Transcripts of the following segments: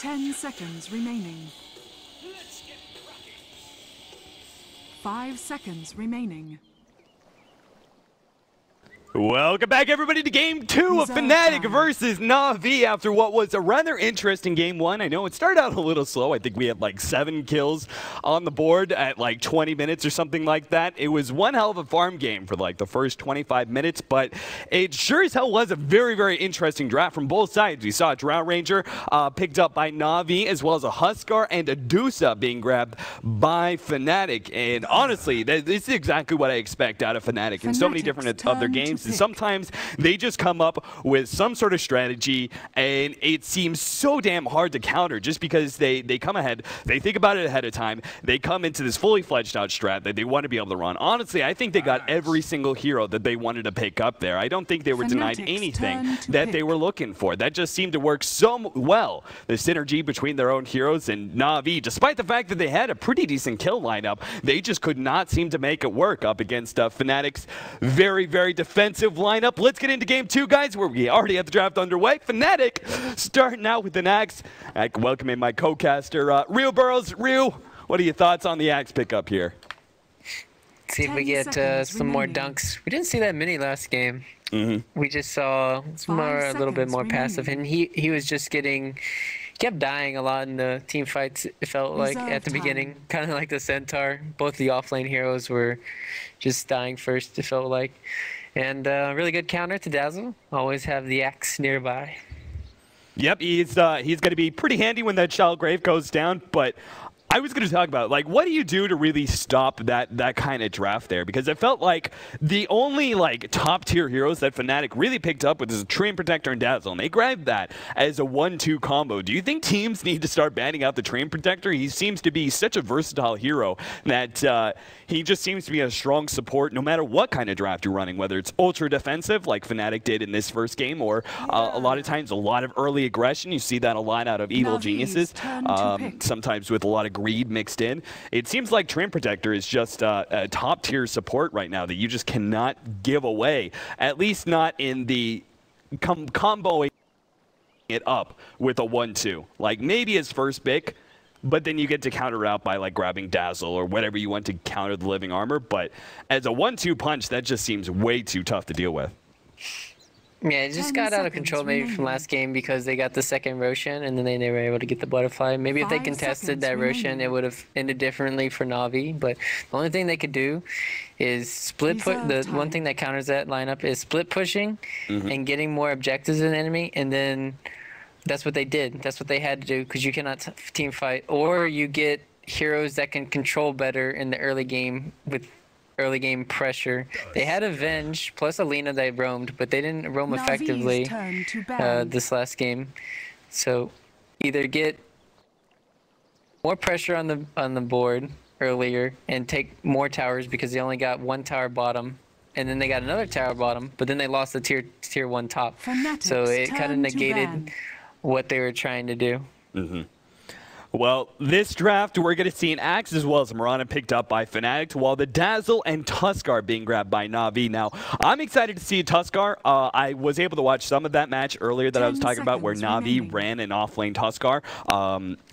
10 seconds remaining. 5 seconds remaining. Welcome back, everybody, to Game 2 of Fnatic versus Na'Vi after what was a rather interesting Game 1. I know it started out a little slow. I think we had like 7 kills on the board at like 20 minutes or something like that. It was one hell of a farm game for like the first 25 minutes, but it sure as hell was a very, very interesting draft from both sides. We saw a Drow Ranger picked up by Na'Vi, as well as a Huskar and a Dusa being grabbed by Fnatic. And honestly, this is exactly what I expect out of Fnatic in so many different other games. And sometimes they just come up with some sort of strategy, and it seems so damn hard to counter just because they come ahead, they think about it ahead of time, they come into this fully fledged out strat that they want to be able to run. Honestly, I think they got every single hero that they wanted to pick up there. I don't think they were denied anything that they were looking for. That just seemed to work so well. The synergy between their own heroes and Na'Vi, despite the fact that they had a pretty decent kill lineup, they just could not seem to make it work up against Fnatic's very, very defensive lineup. Let's get into Game 2, guys, where we already have the draft underway. Fnatic starting out with an Axe. I welcome in my co-caster, Ryu Burrows. Ryu, what are your thoughts on the Axe pickup here? See if we get some more dunks. We didn't see that many last game. We just saw a little bit more passive, and he was just kept dying a lot in the team fights, it felt like, at the beginning. Kind of like the Centaur. Both the offlane heroes were just dying first, it felt like. And really good counter to Dazzle. Always have the Axe nearby. Yep, he's going to be pretty handy when that Shallow Grave goes down, but I was going to talk about, like, what do you do to really stop that kind of draft there? Because it felt like the only, like, top-tier heroes that Fnatic really picked up was Treant Protector and Dazzle, and they grabbed that as a 1-2 combo. Do you think teams need to start banning out the Treant Protector? He seems to be such a versatile hero that he just seems to be a strong support no matter what kind of draft you're running, whether it's ultra defensive like Fnatic did in this first game, or a lot of times a lot of early aggression. You see that a lot out of Evil Geniuses, sometimes with a lot of greed mixed in. It seems like Treant Protector is just a top-tier support right now that you just cannot give away, at least not in the comboing it up with a 1-2. Like, maybe his first pick, but then you get to counter out by, like, grabbing Dazzle or whatever you want to counter the living armor. But as a 1-2 punch, that just seems way too tough to deal with. Yeah, it just got out of control maybe from last game because they got the second Roshan and then they were able to get the butterfly. Maybe if they contested that Roshan, it would have ended differently for Na'Vi. But the only thing they could do is split put. The one thing that counters that lineup is split pushing and getting more objectives in the enemy, and then that's what they did. That's what they had to do because you cannot team fight, or you get heroes that can control better in the early game with early game pressure. They had Avenge plus Alina that roamed, but they didn't roam effectively this last game. So either get more pressure on the board earlier and take more towers because they only got 1 tower bottom, and then they got another tower bottom, but then they lost the tier 1 top. So it kind of negated what they were trying to do. Well, this draft, we're going to see an Axe as well as Mirana picked up by Fnatic, while the Dazzle and Tuskar being grabbed by Na'Vi. Now, I'm excited to see Tuskar. I was able to watch some of that match earlier that I was talking about where Na'Vi ran an off-lane Tuskar.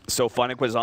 So Fnatic was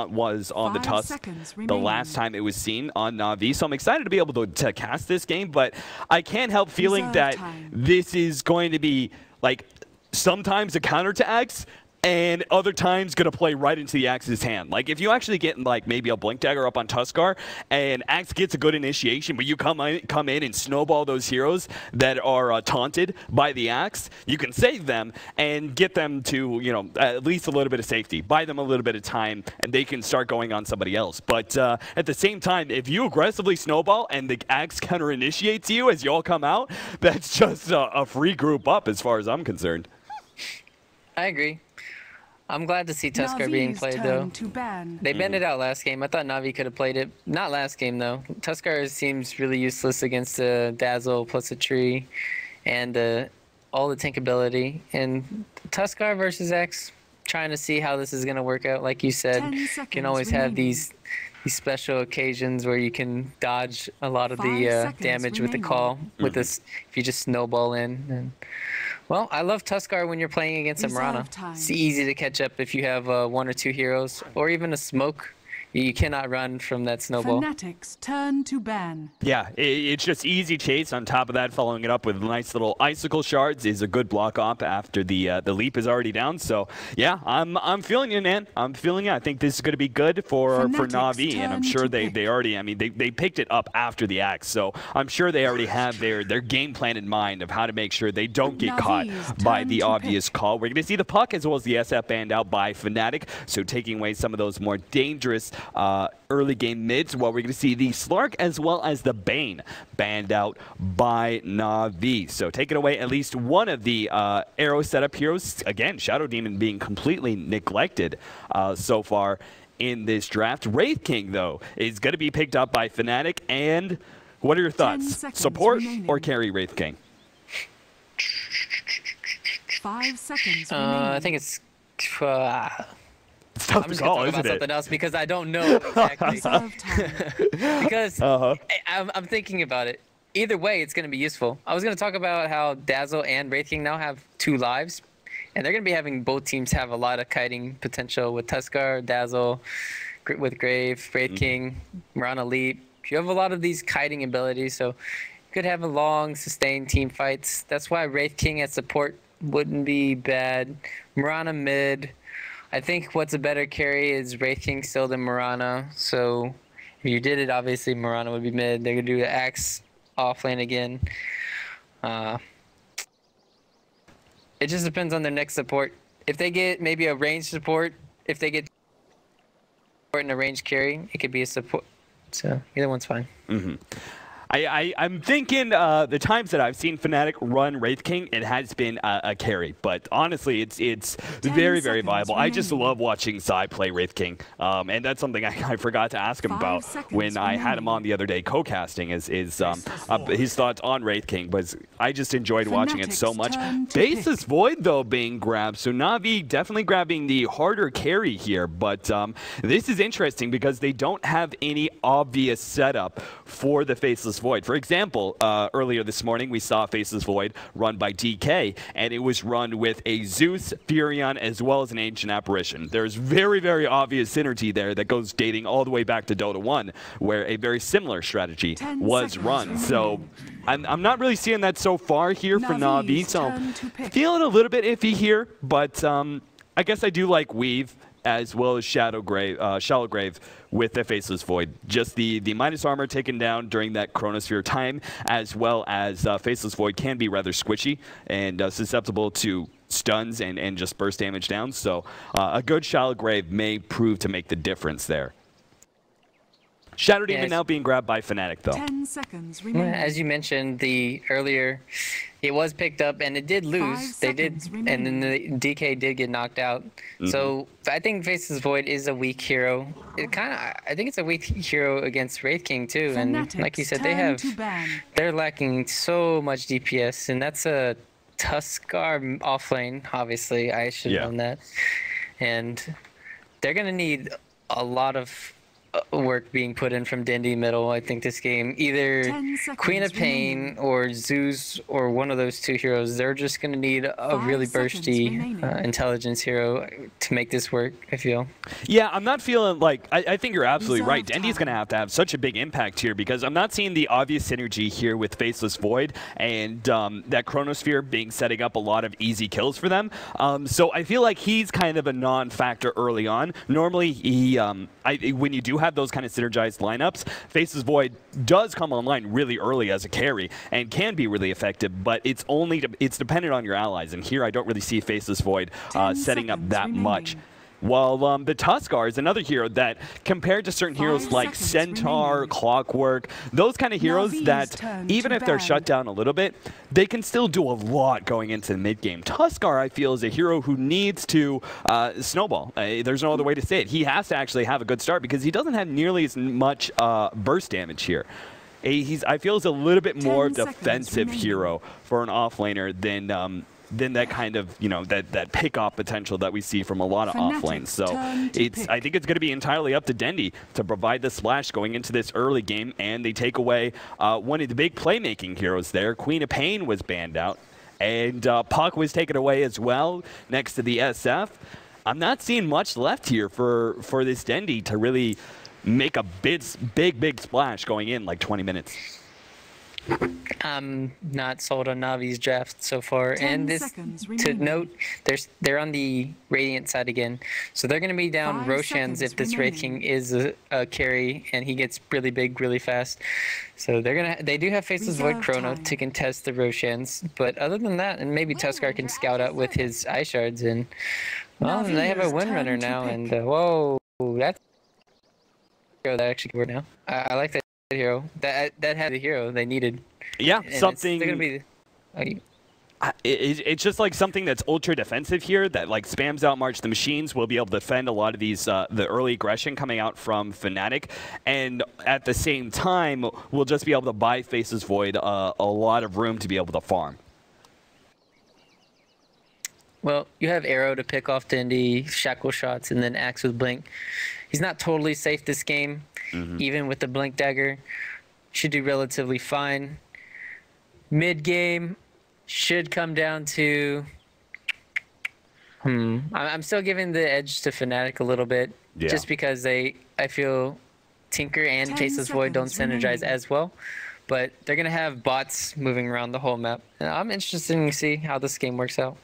on the Tusk the last time it was seen on Na'Vi. So I'm excited to be able to cast this game, but I can't help feeling that this is going to be, like, sometimes a counter to Axe, and other times going to play right into the Axe's hand. Like, if you actually get, like, maybe a Blink Dagger up on Tuskar, and Axe gets a good initiation, but you come in and snowball those heroes that are taunted by the Axe, you can save them and get them to, you know, at least a little bit of safety. Buy them a little bit of time, and they can start going on somebody else. But at the same time, if you aggressively snowball and the Axe counter-initiates you as you all come out, that's just a free group up as far as I'm concerned. I agree. I'm glad to see Tuskar being played, though. They banned it out last game. I thought Na'Vi could have played it. Not last game, though. Tuskar seems really useless against Dazzle plus a tree and all the tank ability. And Tuskar versus X, trying to see how this is going to work out. Like you said, you can always have these special occasions where you can dodge a lot of the damage with the call with this if you just snowball in. And Well, I love Tuskar when you're playing against a Mirana. Reserve time. It's easy to catch up if you have 1 or 2 heroes, or even a smoke. You cannot run from that snowball. Fnatic's turn to ban. Yeah, it's just easy chase. On top of that, following it up with nice little icicle shards is a good block off after the leap is already down. So yeah, I'm feeling you, man. I'm feeling you. I think this is going to be good for Na'Vi, and I'm sure they already. I mean, they picked it up after the axe, so I'm sure they already have their game plan in mind of how to make sure they don't get caught by the obvious call. We're going to see the puck as well as the SF banned out by Fnatic, so taking away some of those more dangerous early game mids, while we're going to see the Slark as well as the Bane banned out by Na'Vi. So taking away at least one of the arrow setup heroes. Again, Shadow Demon being completely neglected so far in this draft. Wraith King, though, is going to be picked up by Fnatic. And what are your thoughts? Support or carry Wraith King? 5 seconds remaining. I think it's... It's tough I'm just to going call, to talk about isn't something else because I don't know exactly. Reserve time. Because I'm thinking about it. Either way, it's going to be useful. I was going to talk about how Dazzle and Wraith King now have 2 lives, and they're going to be having both teams have a lot of kiting potential with Tuskar, Dazzle, with Grave, Wraith King, Mirana Leap. You have a lot of these kiting abilities, so you could have a long, sustained team fights. That's why Wraith King at support wouldn't be bad. Mirana mid. I think what's a better carry is Wraith King still than Mirana. So if you did it, obviously Mirana would be mid. They're going to do the axe off lane again. It just depends on their next support. If they get maybe a range support, if they get support and a range carry, it could be a support. So either one's fine. I'm thinking the times that I've seen Fnatic run Wraith King, it has been a carry. But honestly, it's very, very viable. I just love watching Sai play Wraith King. And that's something I forgot to ask him about when I had him on the other day co-casting his thoughts on Wraith King. But I just enjoyed watching it so much. Basis Void, though, being grabbed. So Na'Vi definitely grabbing the harder carry here. But this is interesting because they don't have any obvious setup for the Faceless Void. For example, earlier this morning we saw Faceless Void run by DK, and it was run with a Zeus, Furion, as well as an Ancient Apparition. There's very, very obvious synergy there that goes dating all the way back to Dota 1, where a very similar strategy was run. So I'm not really seeing that so far here for Na'Vi, so feeling a little bit iffy here, but I guess I do like Weave as well as Shallow Grave with the Faceless Void. Just the minus armor taken down during that Chronosphere time, as well as Faceless Void can be rather squishy and susceptible to stuns and just burst damage down. So a good Shallow Grave may prove to make the difference there. Shadow Demon now being grabbed by Fnatic, though. 10 seconds remaining. As you mentioned, earlier, it was picked up and it did lose. They did, and then the DK did get knocked out. So I think Faceless Void is a weak hero. I think it's a weak hero against Wraith King too. And like you said, they're lacking so much DPS, and that's a Tuskar offlane. Obviously, I should have known that. And they're gonna need a lot of work being put in from Dendi middle. I think this game, either Queen of Pain or Zeus or one of those 2 heroes, they're just going to need a really bursty intelligence hero to make this work, I feel. Yeah, I'm not feeling like, I think you're absolutely right. Dendi's going to have such a big impact here because I'm not seeing the obvious synergy here with Faceless Void and that Chronosphere being setting up a lot of easy kills for them. So I feel like he's kind of a non-factor early on. Normally, when you do have those kind of synergized lineups, Faceless Void does come online really early as a carry and can be really effective, but it's dependent on your allies, and here I don't really see Faceless Void setting up that much. While the Tuskar is another hero that, compared to certain heroes like Centaur, Clockwork, those kind of heroes that, even if they're shut down a little bit, they can still do a lot going into the mid-game. Tuskar, I feel, is a hero who needs to snowball. There's no other way to say it. He has to actually have a good start because he doesn't have nearly as much burst damage here. I feel he's a little bit more defensive hero for an offlaner than that kind of, that pick-off potential that we see from a lot of offlanes. So I think it's going to be entirely up to Dendi to provide the splash going into this early game, and they take away one of the big playmaking heroes there. Queen of Pain was banned out, And Puck was taken away as well next to the SF. I'm not seeing much left here for this Dendi to really make a big splash going in like 20 minutes. I'm not sold on Navi's draft so far. 10 And this, seconds to remaining. note, they're on the Radiant side again. So they're going to be down 5 Roshan's if seconds this Wraith King remaining. is a carry and he gets really big really fast. So they do have Faceless Void Reserve Chrono time. to contest the Roshans. But other than that, and maybe Tuskar can scout out with his Eye Shards. And well, Navi they have a is Windrunner turn to now. pick. And whoa, that's that actually could work now. I like that hero. That had the hero they needed. Yeah, And something. They're gonna be. It's just like something that's ultra defensive here that like spams out March the Machines. Will be able to defend a lot of these the early aggression coming out from Fnatic, and at the same time we'll just be able to buy Faceless Void a lot of room to be able to farm. Well, you have Arrow to pick off Dendi, Shackle Shots, and then Axe with Blink. He's not totally safe this game, even with the Blink Dagger. Should do relatively fine. Mid game should come down to. I'm still giving the edge to Fnatic a little bit, Yeah. just because I feel Tinker and 10 Faceless Void don't seconds synergize remaining. as well. But they're gonna have bots moving around the whole map. And I'm interested to see how this game works out.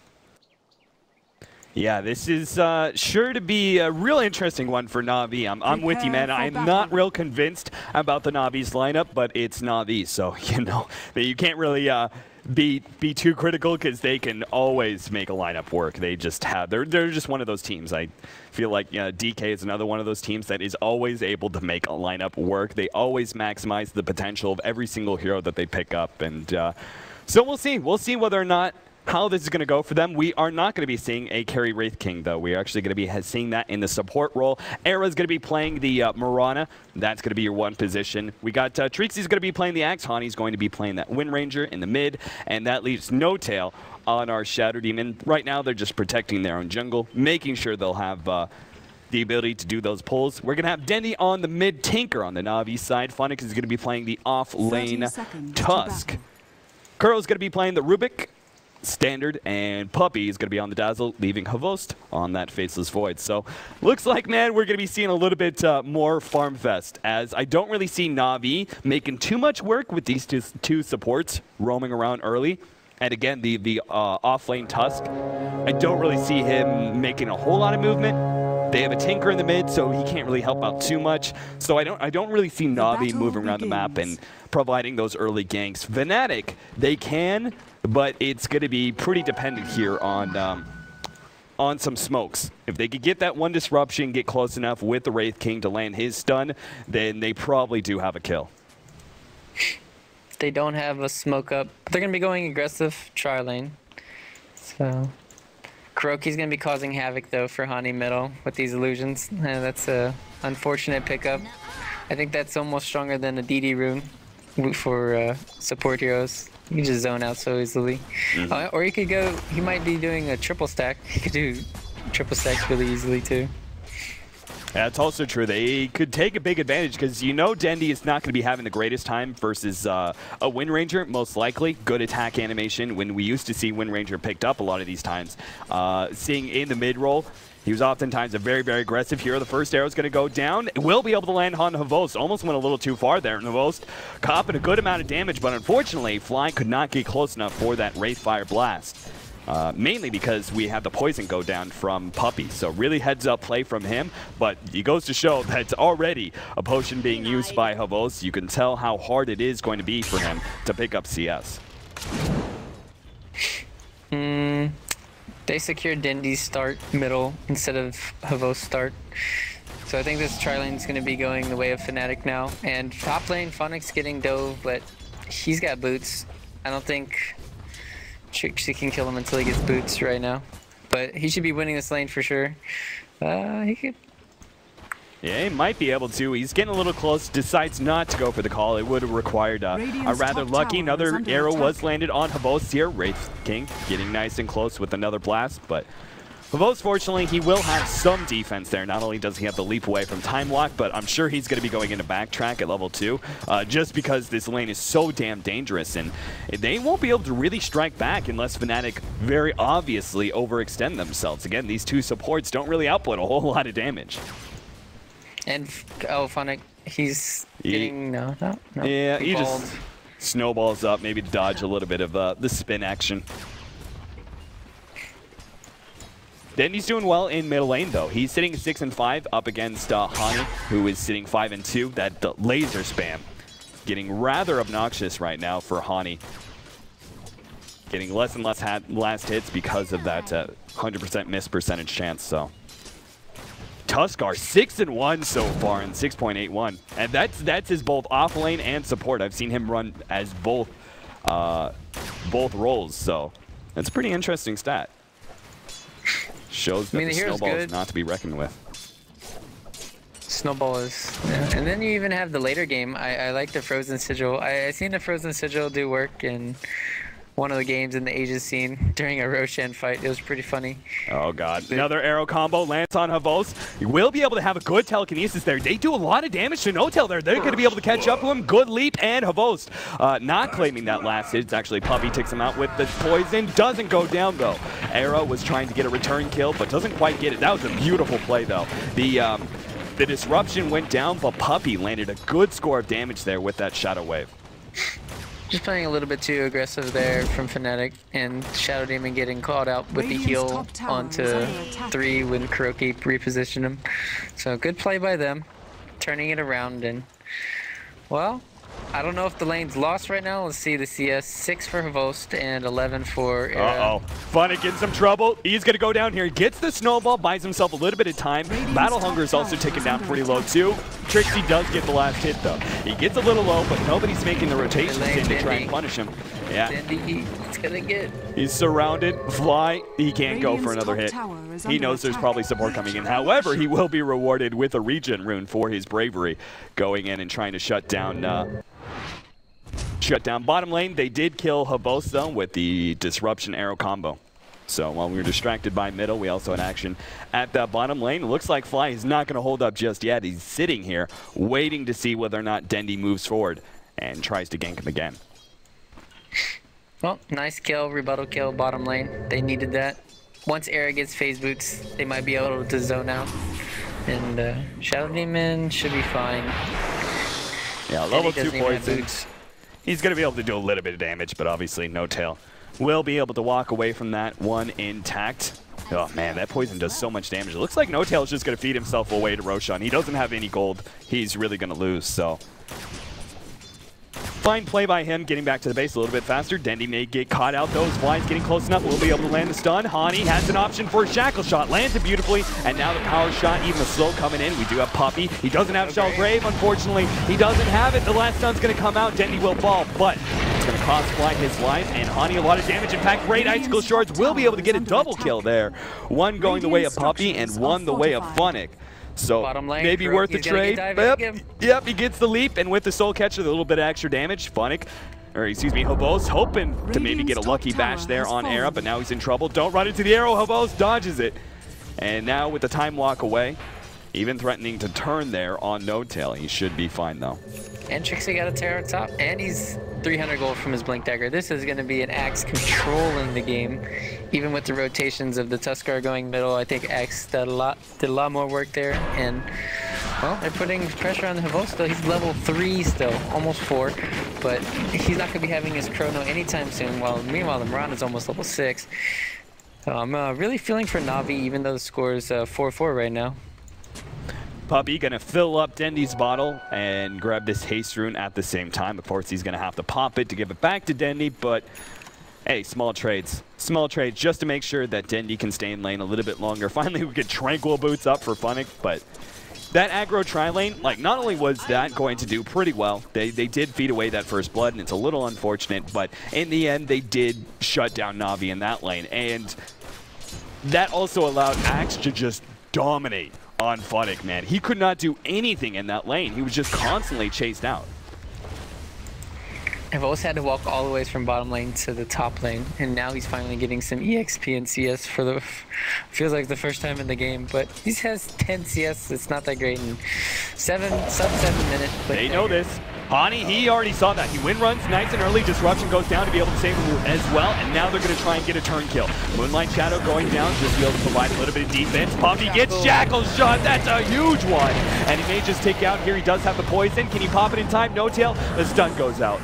Yeah, this is sure to be a real interesting one for Na'Vi. I'm with you, man. Prepare for I'm battle. not real convinced about the Na'Vi's lineup, but it's Na'Vi, so you know that you can't really be too critical because they can always make a lineup work. They just have they're just one of those teams. I feel like DK is another one of those teams that is always able to make a lineup work. They always maximize the potential of every single hero that they pick up, and so we'll see. We'll see whether or not how this is going to go for them. We are not going to be seeing a carry Wraith King, though. We are actually going to be seeing that in the support role. Era's going to be playing the Mirana. That's going to be your one position. We got Trixie's going to be playing the Axe. Hani's going to be playing that Wind Ranger in the mid, and that leaves No Tail on our Shadow Demon. Right now, they're just protecting their own jungle, making sure they'll have the ability to do those pulls. We're going to have Dendi on the mid Tinker on the Na'Vi side. Fnatic is going to be playing the off-lane 30 seconds to Tusk. battle. Kuro's going to be playing the Rubik Standard, and Puppy is going to be on the Dazzle, leaving Havost on that Faceless Void. So looks like, man, we're going to be seeing a little bit more Farm Fest, as I don't really see Na'Vi making too much work with these two supports roaming around early. And again, the off-lane Tusk, I don't really see him making a whole lot of movement. They have a Tinker in the mid, so he can't really help out too much. So I don't really see Na'Vi battle moving around the map begins. and providing those early ganks. Fnatic, they can, but it's going to be pretty dependent here on some smokes. If they could get that one disruption, get close enough with the Wraith King to land his stun, then they probably do have a kill. They don't have a smoke up. They're going to be going aggressive tri lane. So Kuroki's going to be causing havoc, though, for Hani middle with these illusions. That's a unfortunate pickup. I think that's almost stronger than a DD rune for support heroes. You can just zone out so easily. Or you could go, he might be doing a triple stack. He could do triple stacks really easily, too. That's also true. They could take a big advantage because you know Dendi is not going to be having the greatest time versus a Wind Ranger, most likely. Good attack animation when we used to see Wind Ranger picked up a lot of these times. Seeing in the mid roll, he was oftentimes a very, very aggressive hero. The first arrow is going to go down. It will be able to land on Havost. Almost went a little too far there. Havost copping a good amount of damage, but unfortunately, Fly could not get close enough for that Wraithfire Blast. Mainly because we had the poison go down from Puppy. So really heads up play from him, but it goes to show that it's already a potion being used by Havost. You can tell how hard it is going to be for him to pick up CS. They secured Dendi's start middle instead of Havost start. So I think this tri-lane is going to be going the way of Fnatic now. And top lane, Phoenix getting dove, but he's got boots. I don't think Trixie can kill him until he gets boots right now. But he should be winning this lane for sure. He could. Yeah, he might be able to. He's getting a little close, decides not to go for the call. It would have required a rather lucky. Another arrow was landed on Havost here. Wraith King getting nice and close with another blast, but Havost, fortunately, he will have some defense there. Not only does he have the leap away from Time Lock, but I'm sure he's going to be going into backtrack at level 2, just because this lane is so damn dangerous, and they won't be able to really strike back unless Fnatic very obviously overextend themselves. Again, these two supports don't really output a whole lot of damage. And Fnatic, he's getting no. Yeah, he just snowballs up, maybe to dodge a little bit of the spin action. Dendi's doing well in middle lane, though. He's sitting 6-5 up against Hani, who is sitting 5-2. That laser spam getting rather obnoxious right now for Hani. Getting less and less last hits because of that 100% miss percentage chance. So Tuskar 6-1 so far in 6.81, and that's his both off lane and support. I've seen him run as both roles, so that's a pretty interesting stat. Shows that the snowball is not to be reckoned with. Snowball is, yeah. And then you even have the later game. I like the Frozen Sigil. I seen the Frozen Sigil do work in one of the games in the Aegis scene during a Roshan fight. It was pretty funny. Oh god, another arrow combo lands on Havost. He will be able to have a good telekinesis there. They do a lot of damage to N0tail there. They're going to be able to catch up to him. Good leap, and Havost not claiming that last hit. It's actually Puppey takes him out with the poison. Doesn't go down though. Arrow was trying to get a return kill, but doesn't quite get it. That was a beautiful play though. The disruption went down, but Puppey landed a good score of damage there with that Shadow Wave. Just playing a little bit too aggressive there from Fnatic, and Shadow Demon getting caught out with the heal onto 3 when Kuroki repositioned him. So good play by them, turning it around, and well, I don't know if the lane's lost right now. Let's see the CS. 6 for Havost and 11 for Uh-oh. Fnatic in some trouble. He's going to go down here. Gets the snowball, buys himself a little bit of time. Battle Hunger is also taken down pretty low too. Trixie does get the last hit though. He gets a little low, but nobody's making the rotations in to try and punish him. Yeah. Dendi, he's going to get... He's surrounded. Fly. He can't go for another hit. He knows there's probably support coming in. However, he will be rewarded with a regen rune for his bravery, going in and trying to shut down bottom lane. They did kill Havost though with the disruption arrow combo. So while we were distracted by middle, we also had action at that bottom lane. It looks like Fly is not going to hold up just yet. He's sitting here waiting to see whether or not Dendi moves forward and tries to gank him again. Well, nice kill, rebuttal kill, bottom lane. They needed that. Once Era gets phase boots, they might be able to zone out. And Shadow Demon should be fine. Yeah, level 2 poison. He's going to be able to do a little bit of damage, but obviously N0tail will be able to walk away from that one intact. Oh man, that poison does so much damage. It looks like N0tail is just going to feed himself away to Roshan. He doesn't have any gold. He's really going to lose, so... Fine play by him, getting back to the base a little bit faster. Dendi may get caught out though. Fly's getting close enough. We'll be able to land the stun. Hani has an option for a shackle shot. Lands it beautifully. And now the power shot, even the slow coming in. We do have Puppey. He doesn't have Shell Grave, unfortunately. He doesn't have it. The last stun's going to come out. Dendi will fall, but it's going to cost Fly his life. And Hani a lot of damage. In fact, great Icicle Shards will be able to get a double kill there. One going the way of Puppey and one the way of Fnatic. So lane, maybe worth a trade. Yep, he gets the leap, and with the soul catcher, a little bit of extra damage. Fnatic, or excuse me, Havost, hoping to maybe get a lucky bash there on Era, but now he's in trouble. Don't run into the arrow. Havost dodges it, and now with the time walk away, even threatening to turn there on N0tail, he should be fine though. And Trixie got a Terror top, and he's 300 gold from his Blink Dagger. This is going to be an Axe controlling the game, even with the rotations of the Tuskar going middle. I think Axe did a lot more work there, and well, they're putting pressure on the Havost still. He's level 3 still, almost 4, but he's not going to be having his chrono anytime soon. Meanwhile, the Mirana's almost level 6. So I'm really feeling for Na'Vi, even though the score is 4-4 right now. Puppey gonna fill up Dendi's bottle and grab this haste rune at the same time. Of course, he's gonna have to pop it to give it back to Dendi, but hey, small trades just to make sure that Dendi can stay in lane a little bit longer. Finally, we get Tranquil Boots up for Fnatic, but that aggro tri-lane, like, not only was that going to do pretty well, they did feed away that first blood, and it's a little unfortunate, but in the end, they did shut down Na'Vi in that lane, and that also allowed Axe to just dominate on Fnatic, man. He could not do anything in that lane. He was just constantly chased out. I've always had to walk all the way from bottom lane to the top lane, and now he's finally getting some EXP and CS for the, feels like the first time in the game, but he has 10 CS, it's not that great, and sub 7 minutes. They know this. Hani, he already saw that. He win runs nice and early, disruption goes down to be able to save him as well, and now they're going to try and get a turn kill. Moonlight Shadow going down, just be able to provide a little bit of defense. Poppy gets Jackal shot, that's a huge one! And he may just take out here, he does have the poison. Can he pop it in time? No tail, the stun goes out.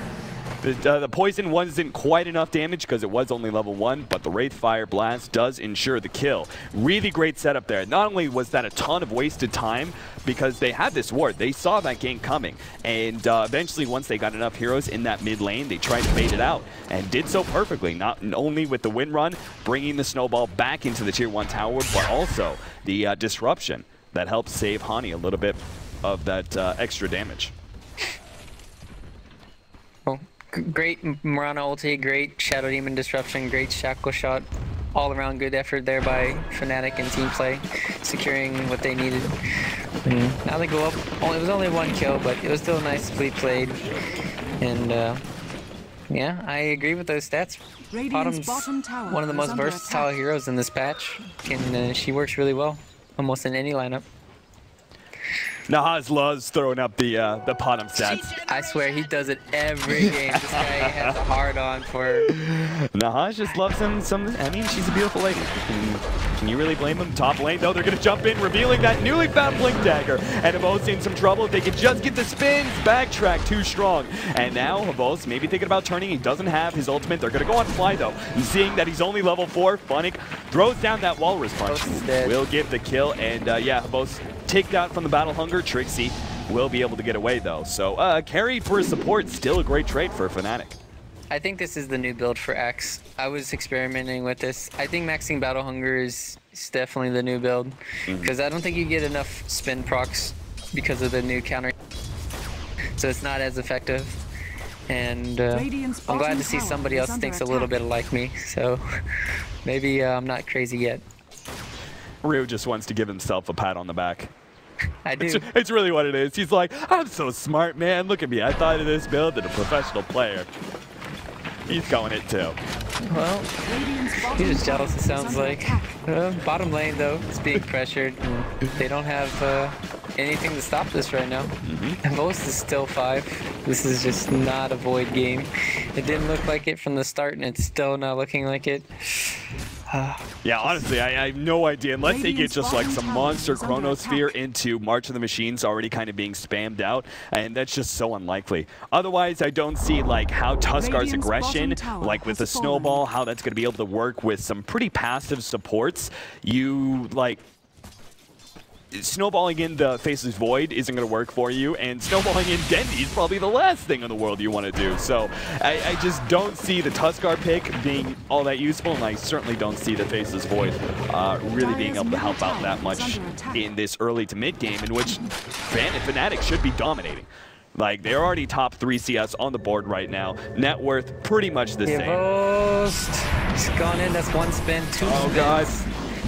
The poison wasn't quite enough damage because it was only level 1, but the Wraith Fire Blast does ensure the kill. Really great setup there. Not only was that a ton of wasted time because they had this ward, they saw that game coming, and eventually once they got enough heroes in that mid lane, they tried to bait it out and did so perfectly. Not only with the win run, bringing the snowball back into the tier 1 tower, but also the disruption that helped save Hani a little bit of that extra damage. Well, great Mirana ulti, great Shadow Demon disruption, great Shackle shot. All around good effort there by Fnatic and team play, securing what they needed. And now they go up. It was only 1 kill, but it was still nicely played. And yeah, I agree with those stats. Bottom's one of the most versatile heroes in this patch. She works really well, almost in any lineup. Nahaz loves throwing up the bottom stats. I swear he does it every game. This guy has a hard on for her. Nahaz just loves him. I mean, she's a beautiful lady. Can you really blame him? Top lane, though, they're going to jump in, revealing that newly found Blink Dagger. And Havos in some trouble. If they could just get the spins, backtrack too strong. And now Havos maybe thinking about turning. He doesn't have his ultimate. They're going to go on fly, though. And seeing that he's only level 4, Funnick throws down that Walrus Punch. Will get the kill. And yeah, Havos take that from the Battle Hunger. Trixie will be able to get away, though. So carry for support, still a great trade for Fnatic. I think this is the new build for Axe. I was experimenting with this. I think maxing Battle Hunger is definitely the new build, because I don't think you get enough spin procs because of the new counter. So it's not as effective. And I'm glad to see somebody else thinks a little bit like me. So maybe I'm not crazy yet. Ryu just wants to give himself a pat on the back. I do. It's really what it is. He's like, I'm so smart, man. Look at me. I thought of this build and a professional player. He's going it too. Well, he's just jealous, it sounds like. Bottom lane, though, is being pressured. And they don't have anything to stop this right now. And most is still 5. This is just not a Void game. It didn't look like it from the start, and it's still not looking like it. Yeah, honestly, I have no idea. Unless they get just like some monster Chronosphere into March of the Machines already kind of being spammed out, and that's just so unlikely. Otherwise, I don't see like how Tuskar's aggression, like with the snowball, how that's going to be able to work with some pretty passive supports. You like snowballing in the Faceless Void isn't going to work for you, and snowballing in Dendi is probably the last thing in the world you want to do. So I just don't see the Tuskar pick being all that useful, and I certainly don't see the Faceless Void really being able to help out that much in this early to mid game, in which Fnatic should be dominating. Like, they're already top 3 CS on the board right now. Net worth pretty much the same. He's gone in, that's 1 spin, 2 spins. Oh god.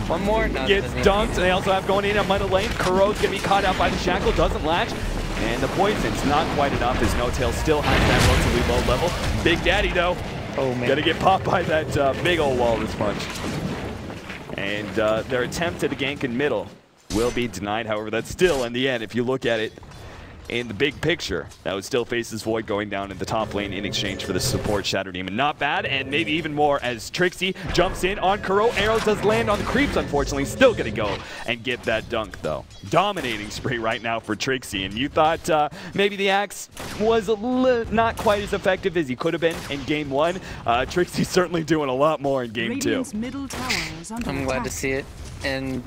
One more. No, gets dunked. They also have going in at middle lane. Kuro's going to be caught out by the Shackle. Doesn't latch. And the poison's not quite enough as No-Tail still has that relatively low level. Big Daddy, though. Oh, man. Going to get popped by that big old Walrus Punch. And their attempt at a gank in middle will be denied. However, that's still, in the end, if you look at it in the big picture, that would still Faceless Void going down in the top lane in exchange for the support Shadow Demon. Not bad, and maybe even more as Trixie jumps in on Kuro. Arrow does land on the creeps, unfortunately. Still gonna go and get that dunk, though. Dominating spree right now for Trixie, and you thought maybe the Axe was not quite as effective as he could have been in Game 1. Trixie's certainly doing a lot more in Game 2. I'm glad to see it, and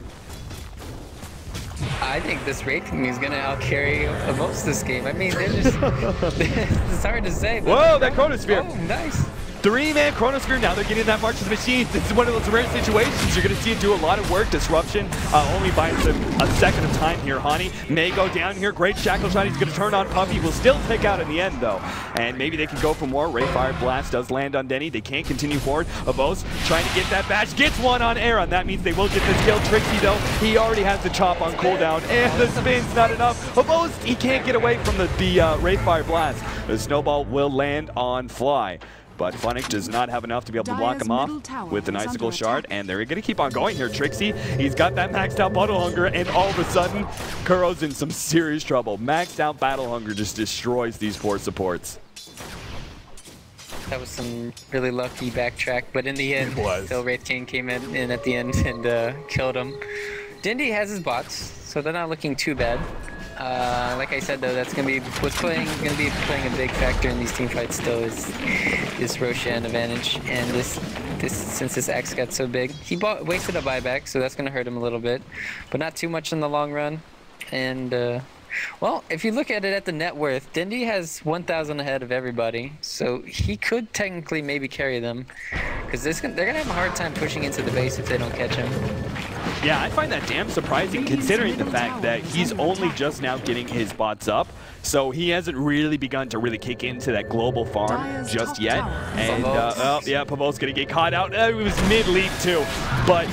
I think this Wraith King is going to out-carry most this game. I mean, they're just... it's hard to say. Whoa, that Chronosphere! Oh, nice. 3-man Chronosphere, now they're getting that March of the Machines. This is one of those rare situations. You're going to see it do a lot of work. Disruption only buys him a second of time here. Hani may go down here. Great Shackle Shot. He's going to turn on Puppey. Will still take out in the end, though. And maybe they can go for more. Ray Fire Blast does land on Dendi. They can't continue forward. Avos trying to get that bash. Gets one on Aaron. That means they will get this kill. Trixie, though, he already has the chop on cooldown. And the spin's not enough. Avos, he can't get away from the Ray Fire Blast. The snowball will land on Fly. But Fnatic does not have enough to be able to block him off with an Icicle Shard, and they're going to keep on going here. Trixie, he's got that maxed out Battle Hunger, and all of a sudden, Kuro's in some serious trouble. Maxed out Battle Hunger just destroys these poor supports. That was some really lucky backtrack, but in the end, still Wraith King came in at the end and killed him. Dendi has his bots, so they're not looking too bad. Like I said, though, that's gonna be playing a big factor in these team fights. Still, is this Roshan advantage, and since this axe got so big, he wasted a buyback, so that's gonna hurt him a little bit, but not too much in the long run. And well, if you look at it at the net worth, Dendi has 1,000 ahead of everybody, so he could technically maybe carry them, because they're gonna have a hard time pushing into the base if they don't catch him. Yeah, I find that damn surprising considering the fact that he's only just now getting his bots up. So he hasn't really begun to really kick into that global farm just yet. And, oh, yeah, Pavo's going to get caught out. It was mid-leap too. But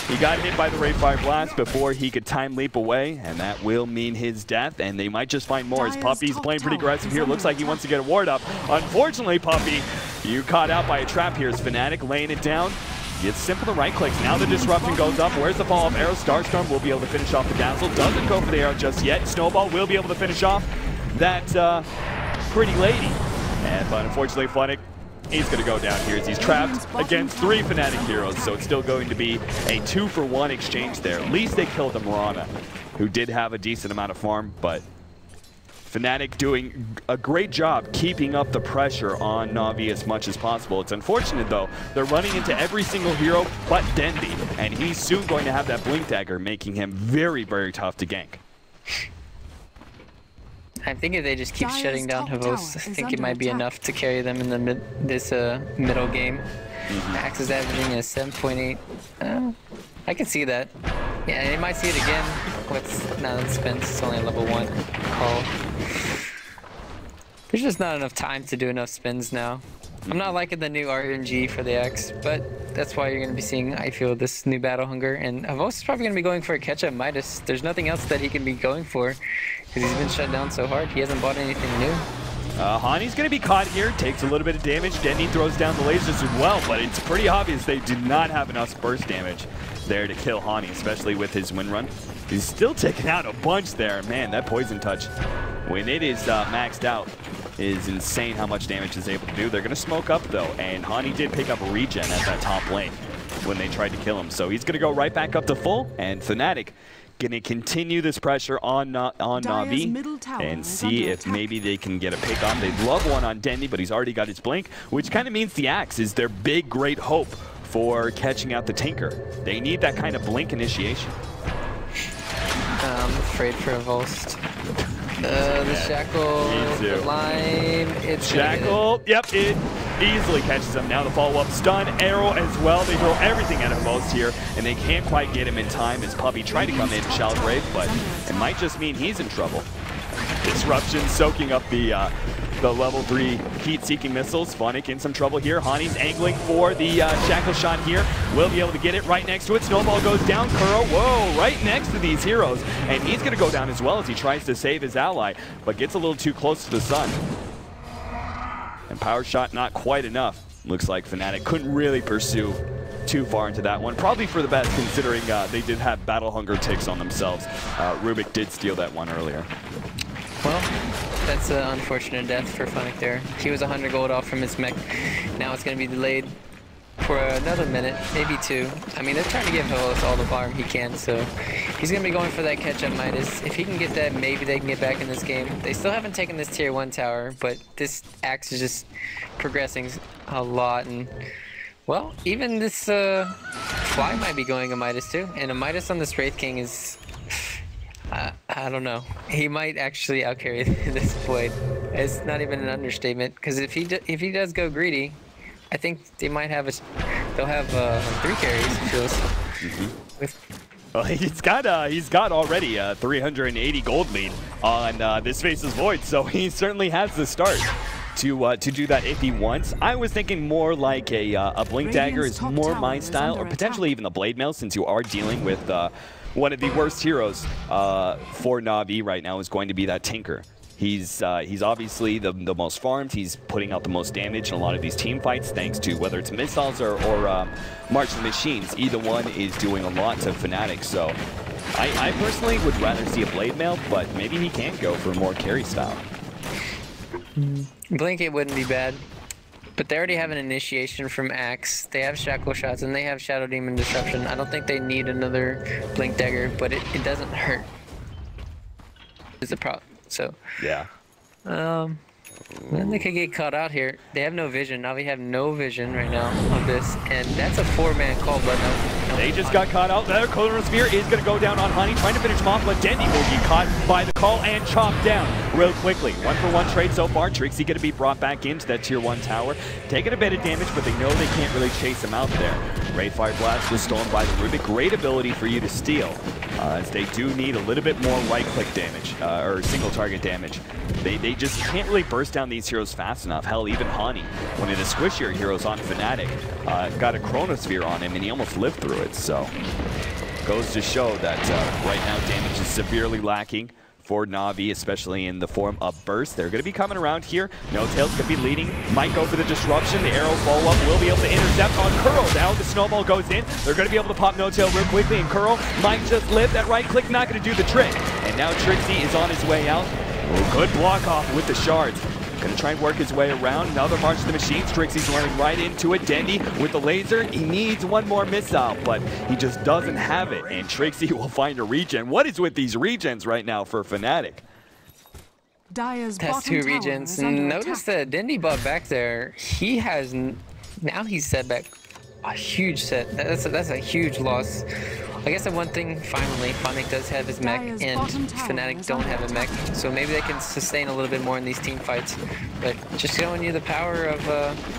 he got hit by the Ray Fire Blast before he could time leap away. And that will mean his death. And they might just find more as Puppey's playing pretty aggressive here. Looks like he wants to get a ward up. Unfortunately, Puppey, you caught out by a trap here as Fnatic laying it down. It's simple to right clicks. Now the disruption goes up. Where's the follow-up arrow? Starstorm will be able to finish off the Dazzle. Doesn't go for the arrow just yet. Snowball will be able to finish off that pretty lady. But unfortunately, Fnatic, he's going to go down here as he's trapped against 3 Fnatic heroes. So it's still going to be a 2-for-1 exchange there. At least they killed the Mirana, who did have a decent amount of farm, but Fnatic doing a great job keeping up the pressure on Na'Vi as much as possible. It's unfortunate, though. They're running into every single hero but Dendi, and he's soon going to have that Blink Dagger, making him very, very tough to gank. I think if they just keep shutting down Havos, I think it might be enough to carry them in the middle game. Max is averaging a 7.8. I can see that. Yeah, they might see it again. Now that Spence is only a level 1 call. There's just not enough time to do enough spins now. I'm not liking the new RNG for the X, but that's why you're going to be seeing, I feel, this new Battle Hunger. And Havos is probably going to be going for a catch-up Midas. There's nothing else that he can be going for because he's been shut down so hard. He hasn't bought anything new. Hani's going to be caught here, takes a little bit of damage. Dendi throws down the lasers as well, but it's pretty obvious they do not have enough burst damage there to kill Hani, especially with his win run. He's still taking out a bunch there. Man, that poison touch, when it is maxed out, is insane how much damage it's able to do. They're going to smoke up, though, and Hani did pick up a regen at that top lane when they tried to kill him. So he's going to go right back up to full, and Fnatic going to continue this pressure on Na'Vi and see if maybe they can get a pick on. They'd love one on Dendi, but he's already got his blink, which kind of means the Axe is their big, great hope for catching out the Tinker. They need that kind of blink initiation. I'm afraid for a Volst. The Shackle, the line, it's Shackle, yep, it easily catches him. Now the follow-up stun, arrow as well. They throw everything at him most here, and they can't quite get him in time as Puppey tried to come in Shalgrave, but it might just mean he's in trouble. Disruption soaking up the level 3 heat-seeking missiles. Fnatic in some trouble here. Hani's angling for the Shackle shot here. Will be able to get it right next to it. Snowball goes down. Kuro, whoa, right next to these heroes. And he's going to go down as well as he tries to save his ally, but gets a little too close to the sun. And power shot not quite enough. Looks like Fnatic couldn't really pursue too far into that one. Probably for the best, considering they did have Battle Hunger ticks on themselves. Rubik did steal that one earlier. Well, that's an unfortunate death for Fnatic there. He was 100 gold off from his mech. Now it's going to be delayed for another minute, maybe 2. I mean, they're trying to give Havos all the farm he can, so he's going to be going for that catch-up Midas. If he can get that, maybe they can get back in this game. They still haven't taken this tier 1 tower, but this Axe is just progressing a lot. And, well, even this Fly might be going a Midas too. And a Midas on this Wraith King is... I don't know. He might actually outcarry this Void. It's not even an understatement, because if he does go greedy, I think they might have they'll have 3 carries, it feels. Well, he's got already a 380 gold lead on this Faceless Void, so he certainly has the start to do that if he wants. I was thinking more like a Blink Dagger is more my style, or potentially even the Blade Mail, since you are dealing with one of the worst heroes for Na'Vi right now is going to be that Tinker. He's obviously the most farmed. He's putting out the most damage in a lot of these team fights, thanks to whether it's missiles or March of the Machines. Either one is doing a lot to Fnatic. So I personally would rather see a Blade Mail, but maybe he can go for a more carry style. Blink, it wouldn't be bad. But they already have an initiation from Axe. They have Shackle Shots, and they have Shadow Demon Disruption. I don't think they need another Blink Dagger, but it doesn't hurt. Is the problem. So yeah. Then they could get caught out here. They have no vision. Now we have no vision right now on this, and that's a 4-man call, but no. They just got caught out there. Chronosphere is going to go down on Honey, trying to finish him off, but Dendi will get caught by the call and chopped down real quickly. 1-for-1 trade so far. Trixie going to be brought back into that tier 1 tower, taking a bit of damage, but they know they can't really chase him out there. Great Fire Blast was stolen by the Rubik. Great ability for you to steal, as they do need a little bit more right-click damage, or single target damage. They just can't really burst down these heroes fast enough. Hell, even Hani, one of the squishier heroes on Fnatic, got a Chronosphere on him and he almost lived through it. So, goes to show that right now damage is severely lacking for Na'Vi, especially in the form of burst. They're going to be coming around here. No Tails could be leading. Might go for the disruption. The arrow follow-up will be able to intercept on Curl. Now the snowball goes in. They're going to be able to pop No Tail real quickly, and Curl might just live. That right click not going to do the trick. And now Trixie is on his way out. Oh, good block off with the shards. Gonna try and work his way around. Another March of the Machines. Trixie's running right into it. Dendi with the laser. He needs one more missile, but he just doesn't have it. And Trixie will find a regen. What is with these regens right now for Fnatic? Dire's Has 2 regens. Notice that Dendi bought back there. He has now he's set back a huge set. That's a huge loss. I guess the one thing, finally, Fnatic does have his mech, and Fnatic don't have a mech, so maybe they can sustain a little bit more in these team fights. But just showing you the power of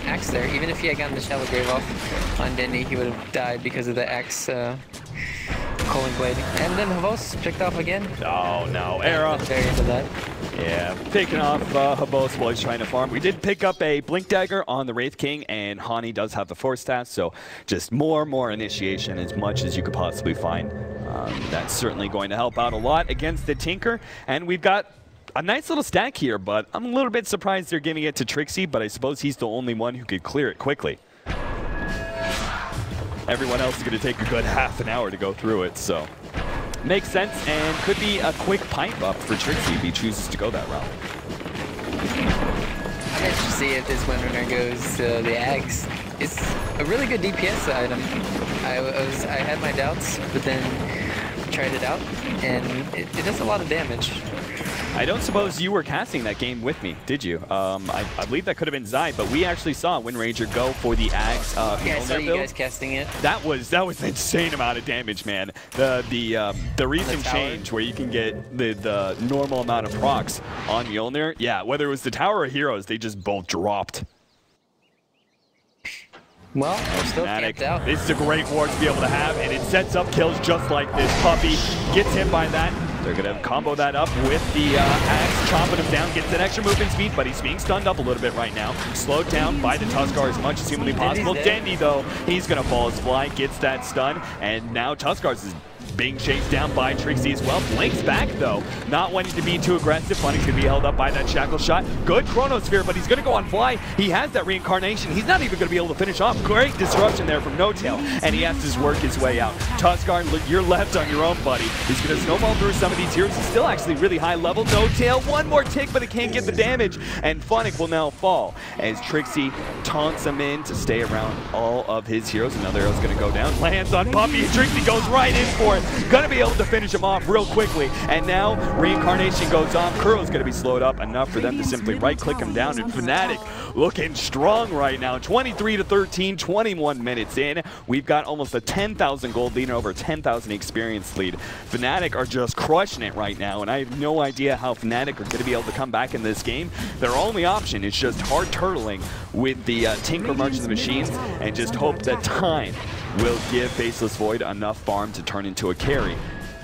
Axe there. Even if he had gotten the Shallow Grave off on Dendi, he would have died because of the Axe Culling Blade. And then Havos picked off again. Oh no, Era. Very into that. Yeah, picking off Habos while he's trying to farm. We did pick up a Blink Dagger on the Wraith King, and Hani does have the Force stats, so just more initiation as much as you could possibly find. That's certainly going to help out a lot against the Tinker, and we've got a nice little stack here, but I'm a little bit surprised they're giving it to Trixie, but I suppose he's the only one who could clear it quickly. Everyone else is going to take a good half an hour to go through it, so makes sense, and could be a quick pipe up for Trixie if he chooses to go that route. I'm interested to see if this winner goes the Axe. It's a really good DPS item. I had my doubts, but then tried it out, and it does a lot of damage. I don't suppose you were casting that game with me, did you? I believe that could have been Zai, but we actually saw Wind Ranger go for the Axe. Yeah, I saw you guys casting it. That was an insane amount of damage, man. The recent change where you can get the normal amount of procs on Mjolnir, yeah, whether it was the tower or heroes, they just both dropped. Well, we're still camped out. This is a great ward to be able to have, and it sets up kills just like this. Puppey gets hit by that. They're going to combo that up with the Axe, chopping him down, gets that extra movement speed, but he's being stunned up a little bit right now. Slowed down by the Tuskar as much as humanly possible. Dendi, though, he's going to fall as fly, gets that stun, and now Tuskar's is being chased down by Trixie as well. Blink's back, though. Not wanting to be too aggressive. Funny's going to be held up by that Shackle Shot. Good Chronosphere, but he's going to go on fly. He has that reincarnation. He's not even going to be able to finish off. Great disruption there from No Tail, and he has to work his way out. Tuskar, you're left on your own, buddy. He's going to snowball through some of these heroes. He's still actually really high level. No Tail, one more tick, but it can't get the damage, and Fnatic will now fall as Trixie taunts him in to stay around all of his heroes. Another arrow's going to go down. Lands on Puppey. Trixie goes right in for it. gonna be able to finish him off real quickly. And now Reincarnation goes off. Kuro's gonna be slowed up enough for them to simply right-click him down. And Fnatic looking strong right now. 23-13, 21 minutes in. We've got almost a 10,000 gold lead and over 10,000 experience lead. Fnatic are just crushing it right now, and I have no idea how Fnatic are going to be able to come back in this game. Their only option is just hard turtling with the Tinker March of the Machines and just hope that time will give Faceless Void enough farm to turn into a carry.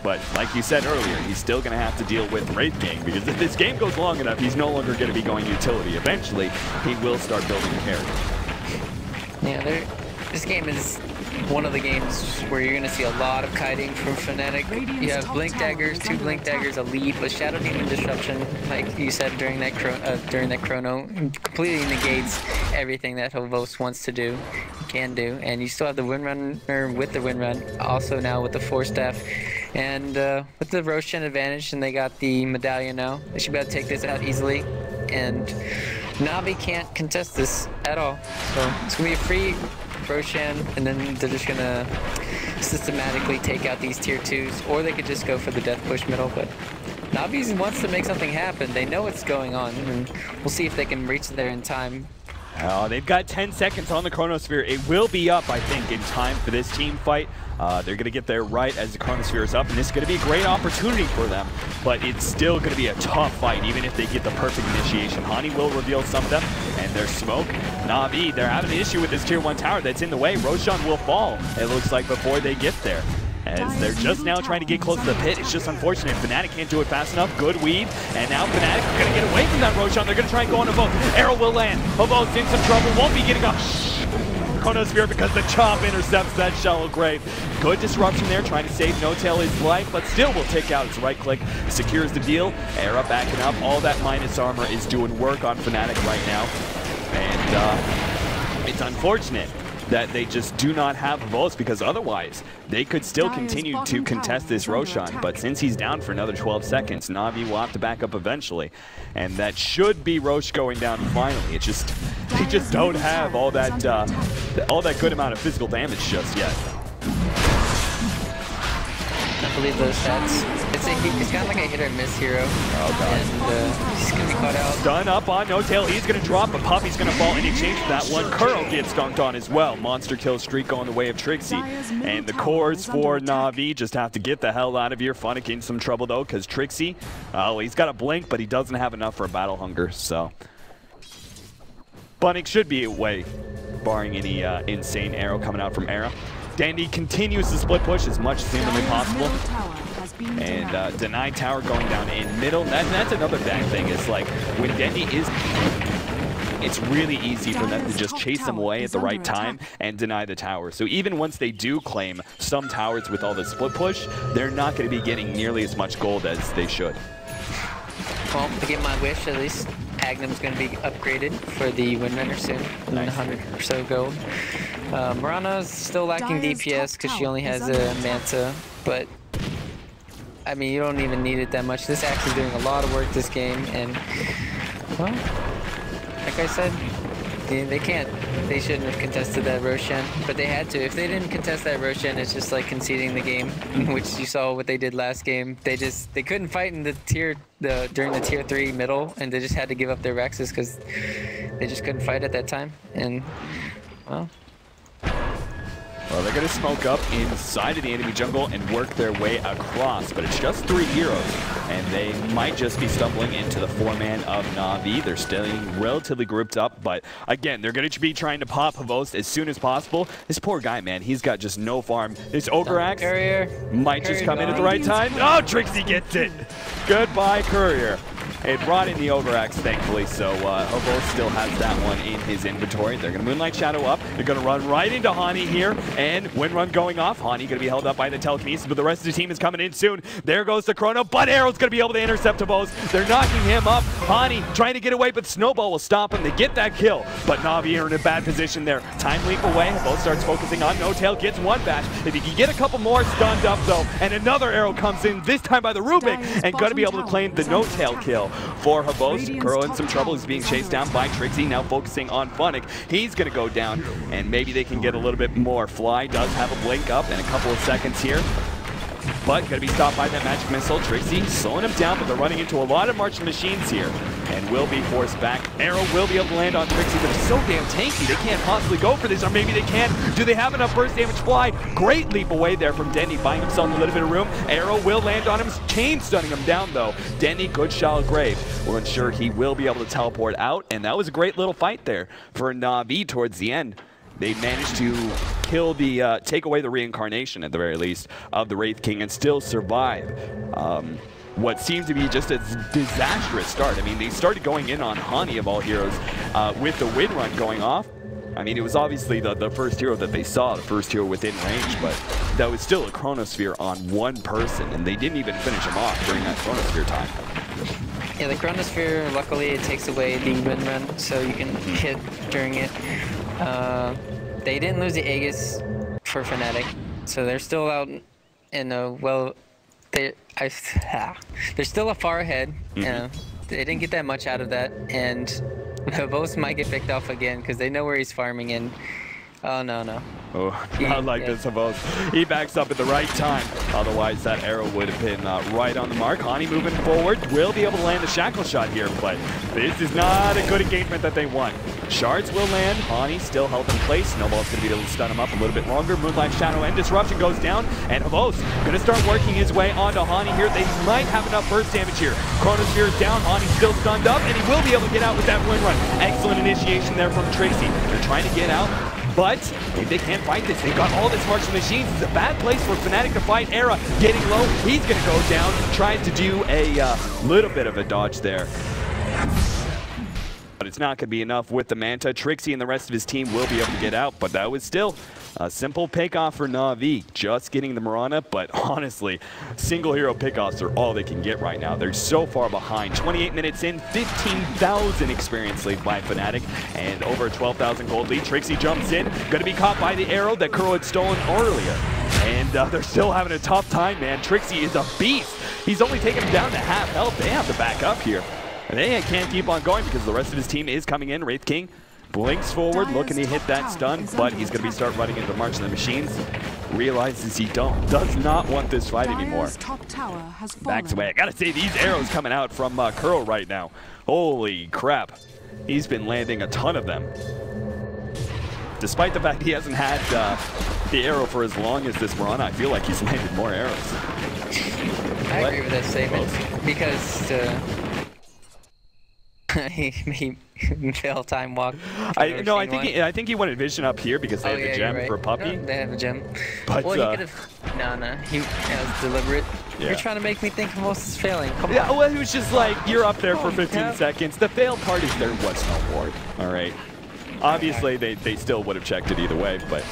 But like you said earlier, he's still going to have to deal with Wraith Gang, because if this game goes long enough, he's no longer going to be going utility. Eventually, he will start building a carry. Yeah, this game is one of the games where you're going to see a lot of kiting from Fnatic. You have Blink Daggers, 2 Blink Daggers, a lead, but Shadow Demon Disruption, like you said during that chrono, completely negates everything that Hovos wants to do, can do, and you still have the Windrunner with the Windrun, also now with the Force Staff, and with the Roshan advantage, and they got the Medallion now. They should be able to take this out easily, and Na'Vi can't contest this at all, so it's going to be a free Roshan, and then they're just gonna systematically take out these tier 2s, or they could just go for the death push middle, but Na'Vi wants to make something happen. They know what's going on, and we'll see if they can reach there in time. They've got 10 seconds on the Chronosphere. It will be up, I think, in time for this team fight. They're going to get there right as the Chronosphere is up, and this is going to be a great opportunity for them, but it's still going to be a tough fight, even if they get the perfect initiation. Hani will reveal some of them, and their smoke. Na'Vi, they're having an issue with this tier 1 tower that's in the way. Roshan will fall, it looks like, before they get there, as they're just now trying to get close to the pit. It's just unfortunate. Fnatic can't do it fast enough. Good weave. And now Fnatic are going to get away from that Roshan. They're going to try and go on a boat. Arrow will land. Hovos in some trouble. Won't be getting a Chronosphere because the chop intercepts that shallow grave. Good disruption there, trying to save No-Tail his life, but still will take out his right click. Secures the deal. Era backing up. All that minus armor is doing work on Fnatic right now. And it's unfortunate that they just do not have Hovos, because otherwise they could still continue to contest this Roshan. But since he's down for another 12 seconds, Na'Vi will have to back up eventually. And that should be Rosh going down finally. It just, they just don't have all that good amount of physical damage just yet. I believe those stats. It's kind of like a hit or miss hero. Oh god. And he's going to be caught out. Stun up on No-Tail. He's going to drop, but Puppy's going to fall in exchange for that one. Kuro gets dunked on as well. Monster kill streak going the way of Trixie. And the cores for Na'Vi just have to get the hell out of here. Fnatic in some trouble though, because Trixie, he's got a blink, but he doesn't have enough for a battle hunger, so Fnatic should be away, barring any insane arrow coming out from Era. Dendi continues to split push as much as humanly possible. And denied tower going down in middle. That's another bad thing. It's like when Dendi is, it's really easy for them to just chase them away at the right time and deny the tower. So even once they do claim some towers with all the split push, they're not going to be getting nearly as much gold as they should. Well, to get my wish, at least Agnum's going to be upgraded for the Windrunner soon, nice. 100 or so gold. Mirana's still lacking DPS because she only has a Manta, but I mean, you don't even need it that much. This axe is doing a lot of work this game, and well, like I said, they can't. They shouldn't have contested that Roshan, but they had to. If they didn't contest that Roshan, it's just like conceding the game, which you saw what they did last game. They couldn't fight in the during the tier 3 middle, and they just had to give up their Rexes because they just couldn't fight at that time. And well, they're going to smoke up inside of the enemy jungle and work their way across, but it's just 3 heroes, and they might just be stumbling into the 4-man of Na'Vi. They're staying relatively grouped up, but again, they're going to be trying to pop Hovos as soon as possible. This poor guy, man, he's got just no farm. This Ogre Axe might just come in at the right time. Oh, Trixie gets it! Goodbye, Courier. It brought in the Ogre Axe, thankfully, so Hovos still has that one in his inventory. They're going to Moonlight Shadow up. They're going to run right into Hani here, and Windrun going off. Hani going to be held up by the telekinesis, but the rest of the team is coming in soon. There goes the Chrono, but Arrow's going to be able to intercept Hovos. They're knocking him up. Hani trying to get away, but Snowball will stop him. They get that kill, but Na'Vi are in a bad position there. Time leap away. Hovos starts focusing on No-Tail, gets one bash. If he can get a couple more stunned up, though, and another arrow comes in, this time by the Rubik, and going to be able to claim the No-Tail kill for Hovos. Kuro in some trouble. He's being chased down by Trixie, now focusing on Fnatic. He's going to go down, and maybe they can get a little bit more. Fly does have a blink up in a couple of seconds here. but gonna be stopped by that magic missile. Trixie slowing him down, but they're running into a lot of marching machines here and will be forced back. Arrow will be able to land on Trixie, but it's so damn tanky, they can't possibly go for this, or maybe they can. Do they have enough burst damage? Fly, great leap away there from Dendi, buying himself a little bit of room. Arrow will land on him, chain stunning him down though. Dendi, good shallow grave, will ensure he will be able to teleport out, and that was a great little fight there for Na'Vi towards the end. They managed to kill the, take away the reincarnation at the very least of the Wraith King and still survive what seemed to be just a disastrous start. I mean, they started going in on Hani of all heroes with the wind run going off. I mean, it was obviously the first hero that they saw, the first hero within range, but that was still a Chronosphere on one person, and they didn't even finish him off during that Chronosphere time. Yeah, the Chronosphere, luckily, it takes away the wind run, so you can hit during it. They didn't lose the Aegis for Fnatic, so they're still out in a they're still a far ahead. They didn't get that much out of that, and Havos might get picked off again because they know where he's farming in. Oh, no. Oh, not like this, Havos. He backs up at the right time. Otherwise, that arrow would have been right on the mark. Hani moving forward will be able to land the shackle shot here, but this is not a good engagement that they want. Shards will land. Hani still held in place. Snowball's going to be able to stun him up a little bit longer. Moonlight Shadow and Disruption goes down, and Havos going to start working his way onto Hani here. They might have enough burst damage here. Chronosphere is down. Hani still stunned up, and he will be able to get out with that wind run. Excellent initiation there from Trixie. They're trying to get out, but if they can't fight this, they've got all this marching machines. It's a bad place for Fnatic to fight. Era getting low. He's going to go down. Tries to do a little bit of a dodge there. But it's not going to be enough with the Manta. Trixie and the rest of his team will be able to get out, but that was still a simple pick-off for Na'Vi. Just getting the Mirana, but honestly, single hero pickoffs are all they can get right now. They're so far behind. 28 minutes in, 15,000 experience lead by Fnatic, and over a 12,000 gold lead. Trixie jumps in, going to be caught by the arrow that Kuro had stolen earlier. And they're still having a tough time, man. Trixie is a beast. He's only taken him down to half health. They have to back up here. They can't keep on going because the rest of his team is coming in. Wraith King blinks forward, looking to hit that stun, but he's going to start running into March of the Machines. Realizes he does not want this fight anymore. Backs away. I gotta say, these arrows coming out from Kuro right now. Holy crap. He's been landing a ton of them. Despite the fact he hasn't had the arrow for as long as this Mirana, I feel like he's landed more arrows. I agree with that statement because he failed time walk. I think he wanted vision up here because they have the gem for Puppy. They have a gem. But well, he could have. No. That was deliberate. Yeah. You're trying to make me think most is failing. Come on. Well, he was just like, you're up there for 15 seconds. The fail part is there was no ward. All right. Obviously, they still would have checked it either way, but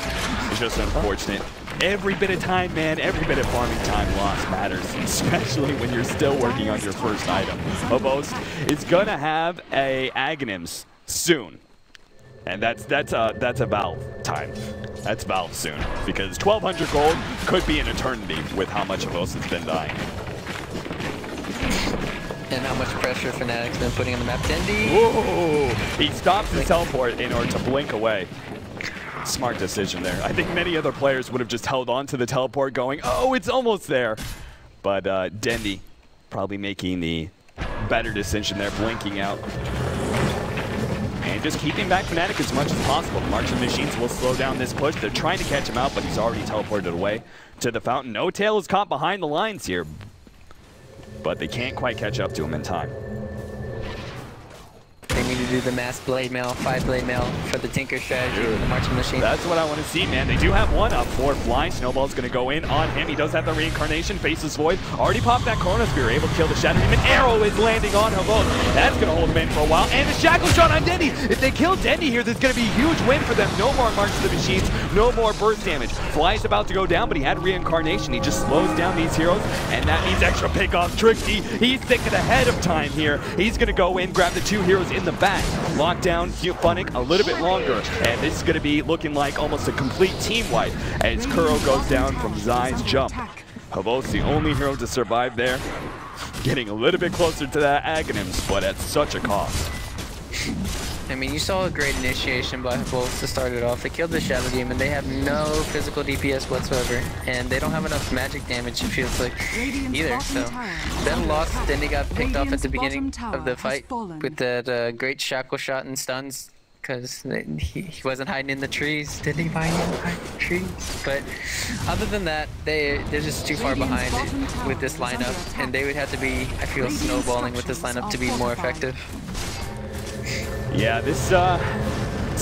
it's just unfortunate. Every bit of time, man, every bit of farming time lost matters, especially when you're still working on your first item. Havos is gonna have a Aghanims soon, and that's a Valve time. That's Valve soon, because 1,200 gold could be an eternity with how much Havos has been dying. And how much pressure Fnatic's been putting on the map. Dendi! Whoa! He stops his teleport in order to blink away. Smart decision there. I think many other players would have just held on to the teleport going, oh, it's almost there. But Dendi probably making the better decision there, blinking out. And just keeping back Fnatic as much as possible. Marching Machines will slow down this push. They're trying to catch him out, but he's already teleported away to the fountain. No Tail is caught behind the lines here, but they can't quite catch up to him in time. They need to do the mass blade mail, 5 blade mail for the Tinker strategy with the Marching Machine. That's what I want to see, man. They do have one up for Fly. Snowball's going to go in on him. He does have the reincarnation, faces Void. Already popped that Chronosphere, able to kill the Shadow Demon. Arrow is landing on Havos. That's going to hold him in for a while. And the Shackle Shot on Dendi. If they kill Dendi here, there's going to be a huge win for them. No more March of the Machines, no more burst damage. Fly is about to go down, but he had reincarnation. He just slows down these heroes, and that means extra pick off Trixie. He's thinking ahead of time here. He's going to go in, grab the 2 heroes in the back. Lock down Fnatic a little bit longer, and this is going to be looking like almost a complete team wipe as Kuro goes down from Zai's jump. Havos, the only hero to survive there, getting a little bit closer to that Aghanims, but at such a cost. I mean, you saw a great initiation by Wolves to start it off. They killed the Shadow Demon. They have no physical DPS whatsoever, and they don't have enough magic damage, it feels like, either. So, then lost. Then they got picked off at the beginning of the fight with that great shackle shot and stuns, because he wasn't hiding in the trees. Did he hide in the trees? But other than that, they're just too far behind with this lineup, and they would have to be, I feel, snowballing with this lineup to be more effective. Yeah, this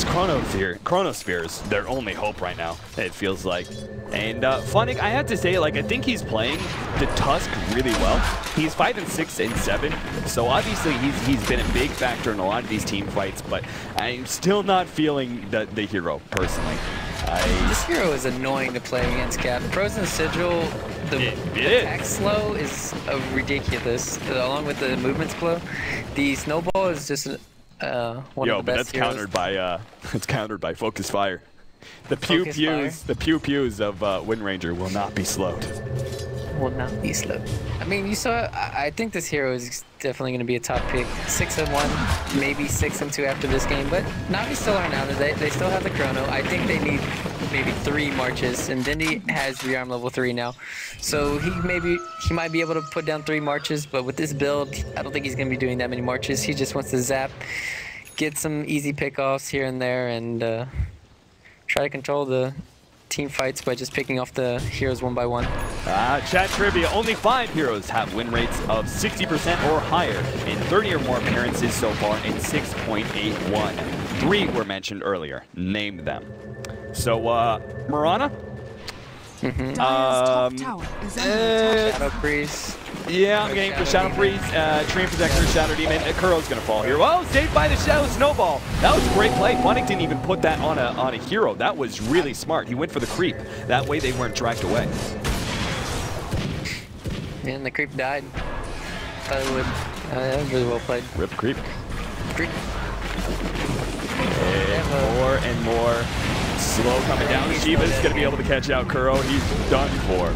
Chronosphere is their only hope right now, it feels like. And Fnatic, I have to say, like, I think he's playing the Tusk really well. He's 5 and 6 and 7, so obviously he's been a big factor in a lot of these team fights, but I'm still not feeling the hero, personally. This hero is annoying to play against, Cap. Frozen Sigil, the attack slow is ridiculous, along with the movement slow. The snowball is just one of the best heroes. It's countered by Focus Fire. The pew-pews of Wind Ranger will not be slowed. Will not be slowed. I mean, you saw. I think this hero is definitely going to be a top pick. 6 and 1, maybe 6 and 2 after this game. But Navi still aren't out of it. They still have the chrono. I think they need maybe 3 marches, and Dendi has rearm level 3 now, so he might be able to put down 3 marches. But with this build, I don't think he's going to be doing that many marches. He just wants to zap, get some easy pickoffs here and there, and try to control the team fights by just picking off the heroes one by one. Chat trivia, only 5 heroes have win rates of 60% or higher in 30 or more appearances so far in 6.81. 3 were mentioned earlier. Name them. So, Mirana? Shadow Priest. Yeah, I'm getting for Shadow Priest, Train Protector, Shadow Demon. Kuro's gonna fall here. Well, saved by the Shadow Snowball. That was a great play. Fnatic didn't even put that on a hero. That was really smart. He went for the creep. That way they weren't dragged away. And the creep died. Thought it would. That was really well played. Rip creep. Creep. And more and more. Slow coming down. Shiva's going to be able to catch out Kuro. He's done for.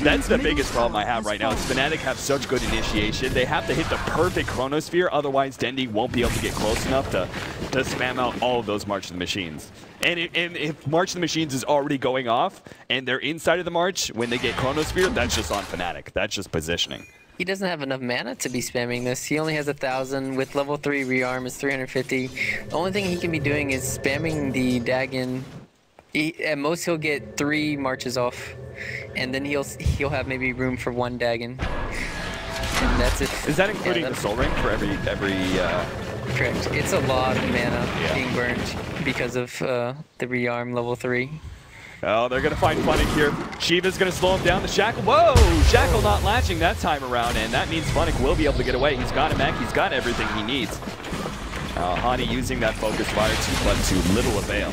That's the biggest problem I have right now. Is Fnatic have such good initiation. They have to hit the perfect Chronosphere, otherwise Dendi won't be able to get close enough to spam out all of those March of the Machines. And if March of the Machines is already going off, and they're inside of the March, when they get Chronosphere, that's just on Fnatic. That's just positioning. He doesn't have enough mana to be spamming this. He only has 1,000. With level 3 rearm is 350. The only thing he can be doing is spamming the Dagon. At most he'll get 3 marches off, and then he'll have maybe room for 1 Dagon, and that's it. Is that including the Soul Ring for every? Correct. It's a lot of mana being burned because of the rearm level 3. Oh, they're gonna find Fnatic here. Shiva's gonna slow him down. The Shackle. Whoa! Shackle not latching that time around, and that means Fnatic will be able to get away. He's got a mech. He's got everything he needs. Hani using that Focus Fire but to little avail.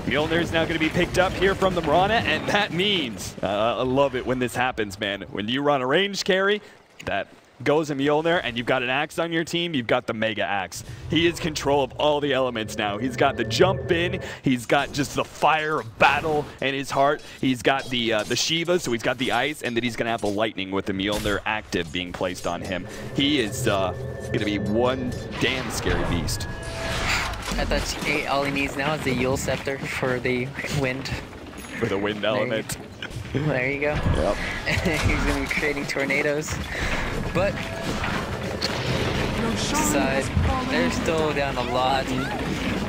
Mjolnir is now going to be picked up here from the Mirana, and that means, I love it when this happens, man. When you run a range carry, that goes a Mjolnir, and you've got an axe on your team, you've got the Mega Axe. He is control of all the elements now. He's got the jump in, he's got just the fire of battle in his heart, he's got the Shiva, so he's got the ice, and then he's going to have the lightning with the Mjolnir active being placed on him. He is going to be one damn scary beast. I thought all he needs now is the Yule Scepter for the wind. For the wind element. There you go. Yep. He's going to be creating tornadoes. But, side, they're still down a lot.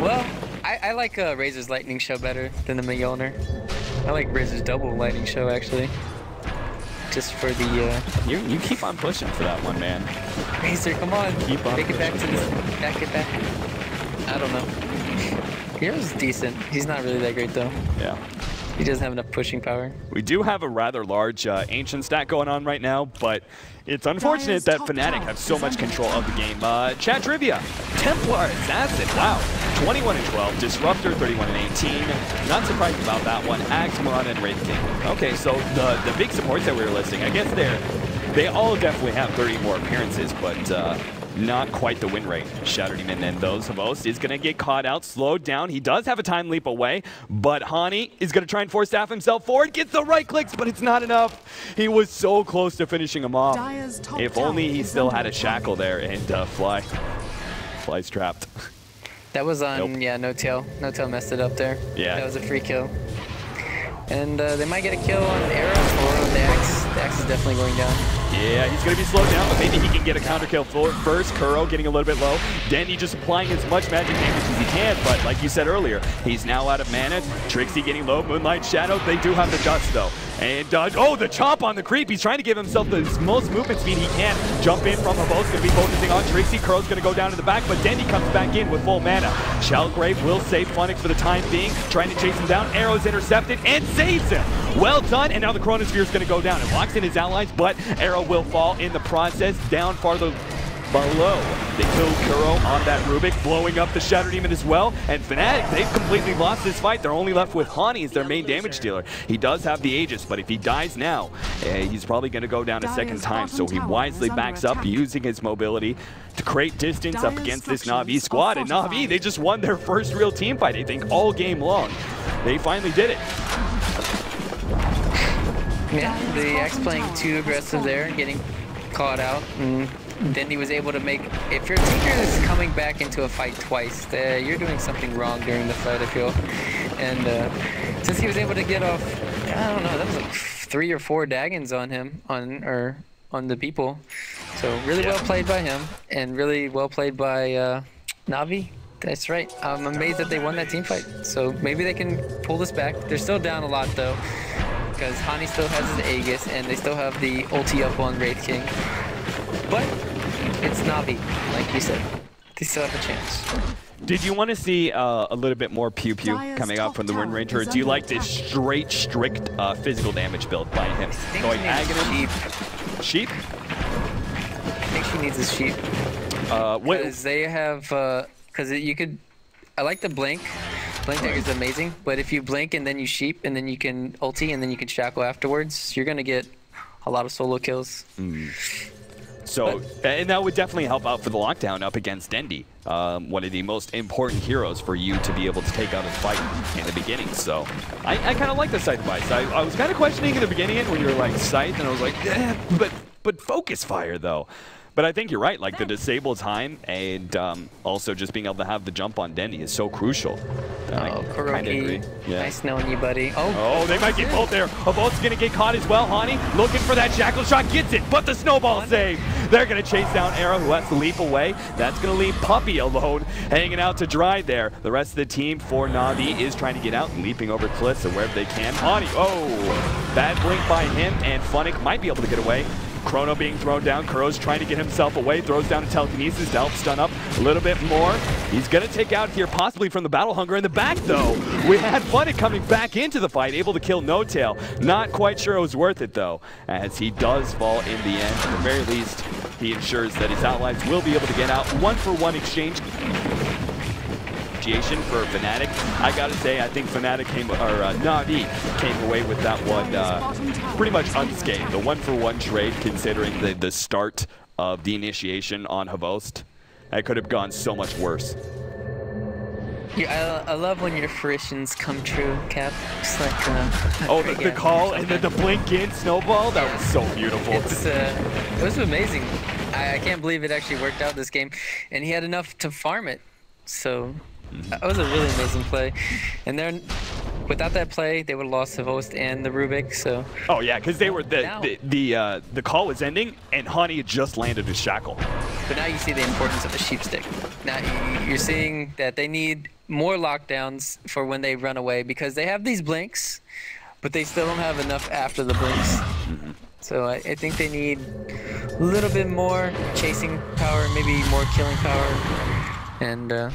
Well, I like Razor's Lightning Show better than the Mjolnir. I like Razor's Double Lightning Show, actually. Just for the... You keep on pushing for that one, man. Razor, come on. Keep on Take it back to this. Back it back. I don't know. Hero's decent. He's not really that great, though. Yeah. He doesn't have enough pushing power. We do have a rather large Ancient stack going on right now, but it's unfortunate that Fnatic have so much control of the game. Chat trivia. Templar Assassin. Wow. 21 and 12. Disruptor 31 and 18. Not surprised about that one. Axe, Mirana, and Wraith King. Okay, so the big supports that we were listing, I guess they all definitely have 30 more appearances, but not quite the win rate. Shadow Demon and those of us is going to get caught out, slowed down. He does have a time leap away, but Hani is going to try and force staff himself forward. Gets the right clicks, but it's not enough. He was so close to finishing him off. If only he still had a shackle there and Fly's trapped. That was on, Nope. yeah, No Tail. No Tail messed it up there. Yeah. That was a free kill. And they might get a kill on Arrow or on the Axe. The Axe is definitely going down. Yeah, he's going to be slowed down, but maybe he can get a counter kill first. Kuro getting a little bit low. Dendi just applying as much magic damage as he can, but like you said earlier, he's now out of mana. Trixie getting low. Moonlight Shadow, they do have the dust though. And oh, the chomp on the creep. He's trying to give himself the most movement speed he can. Jump in from Havo's going to be focusing on Trixie. Kuro's going to go down to the back, but Dendi comes back in with full mana. Shellgrave will save Fnatic for the time being, trying to chase him down. Arrow's intercepted and saves him. Well done, and now the Chronosphere is going to go down. It locks in his allies, but Arrow will fall in the process. Down farther below. They kill Kuro on that Rubik, blowing up the Shatter Demon as well. And Fnatic, they've completely lost this fight. They're only left with Hani as their main damage dealer. He does have the Aegis, but if he dies now, he's probably going to go down a second time. So he wisely backs up, using his mobility to create distance up against this Na'Vi squad. And Na'Vi, they just won their first real team fight, I think, all game long. They finally did it. Yeah, the Axe playing too aggressive there, getting caught out. And Dendi was able to make, if your Tinker is coming back into a fight twice, you're doing something wrong during the fight, I feel. And since he was able to get off, I don't know, that was like 3 or 4 Daggons on him, on the people. So really well played by him, and really well played by Na'Vi. That's right. I'm amazed that they won that team fight. So maybe they can pull this back. They're still down a lot though, because Hani still has his Aegis, and they still have the ulti up on Wraith King. But it's Na'Vi, like you said. They still have a chance. Did you want to see a little bit more pew-pew coming out from the Wind Ranger, or do you like this straight, strict physical damage build by him? Going Aghanim? Sheep? I think she needs a sheep. Because they have, because you could, I like the blink. Blink dagger is amazing, but if you blink and then you sheep and then you can ulti and then you can shackle afterwards, you're gonna get a lot of solo kills. So, and that would definitely help out for the lockdown up against Dendi, one of the most important heroes for you to be able to take out a fight in the beginning. So, I kind of like the Scythe device. I was kind of questioning in the beginning when you were like Scythe, and I was like, but focus fire though. But I think you're right, like the disable time and also just being able to have the jump on Dendi is so crucial. Oh, Kuroki, nice knowing you, buddy. Oh, they might get both there. Both's gonna get caught as well. Hani looking for that shackle shot, gets it, but the snowball save. They're gonna chase down Arrow, who has to leap away. That's gonna leave Puppey alone, hanging out to dry there. The rest of the team for Na'Vi is trying to get out, leaping over cliffs so wherever they can. Hani, oh, bad blink by him, and Fnatic might be able to get away. Chrono being thrown down. Kuro's trying to get himself away. Throws down a telekinesis to help stun up a little bit more. He's going to take out here possibly from the Battle Hunger in the back, though. We had Fnatic coming back into the fight, able to kill No Tail. Not quite sure it was worth it, though, as he does fall in the end. At the very least, he ensures that his allies will be able to get out. 1-for-1 exchange for Fnatic. I gotta say, I think Fnatic Na'Vi came away with that one pretty much unscathed. The 1-for-1 trade, considering the start of the initiation on Havost, that could have gone so much worse. Yeah, I love when your fruitions come true, Cap. It's like oh, the call and then the blink in snowball. That was so beautiful. It was amazing. I can't believe it actually worked out this game, and he had enough to farm it. So. That was a really amazing play, and then without that play, they would have lost the Host and the Rubik. So. Oh yeah, because they were the call was ending, and Hani had just landed his shackle. But now you see the importance of the sheep stick. Now you're seeing that they need more lockdowns for when they run away, because they have these blinks, but they still don't have enough after the blinks. So I think they need a little bit more chasing power, maybe more killing power, and.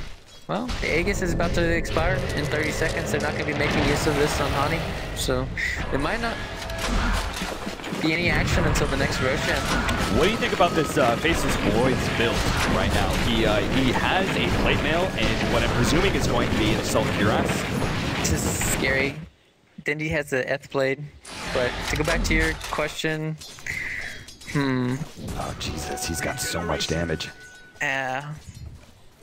Well, the Aegis is about to expire in 30 seconds. They're not going to be making use of this on Hani, so there might not be any action until the next Roshan. What do you think about this Faceless Voids build right now? He has a plate mail, and what I'm presuming is going to be an Assault Cuirass. This is scary. Dendi has the Eth Blade, but to go back to your question, Oh Jesus, he's got so much damage.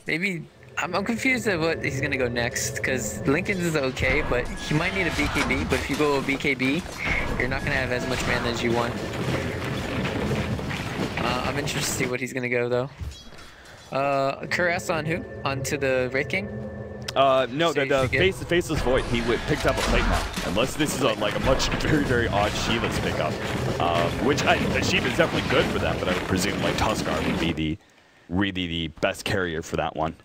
Maybe. I'm confused at what he's gonna go next, because Lincoln's is okay, but he might need a BKB, but if you go a BKB, you're not gonna have as much mana as you want. I'm interested to see what he's gonna go, though. Caress on who? Onto the Wraith King? No, the faceless void. He picked up a plate mount. Unless this is like a much very odd Shiva's pickup, which the Shiva is definitely good for that. But I would presume like Tuskar would be really the best carrier for that one.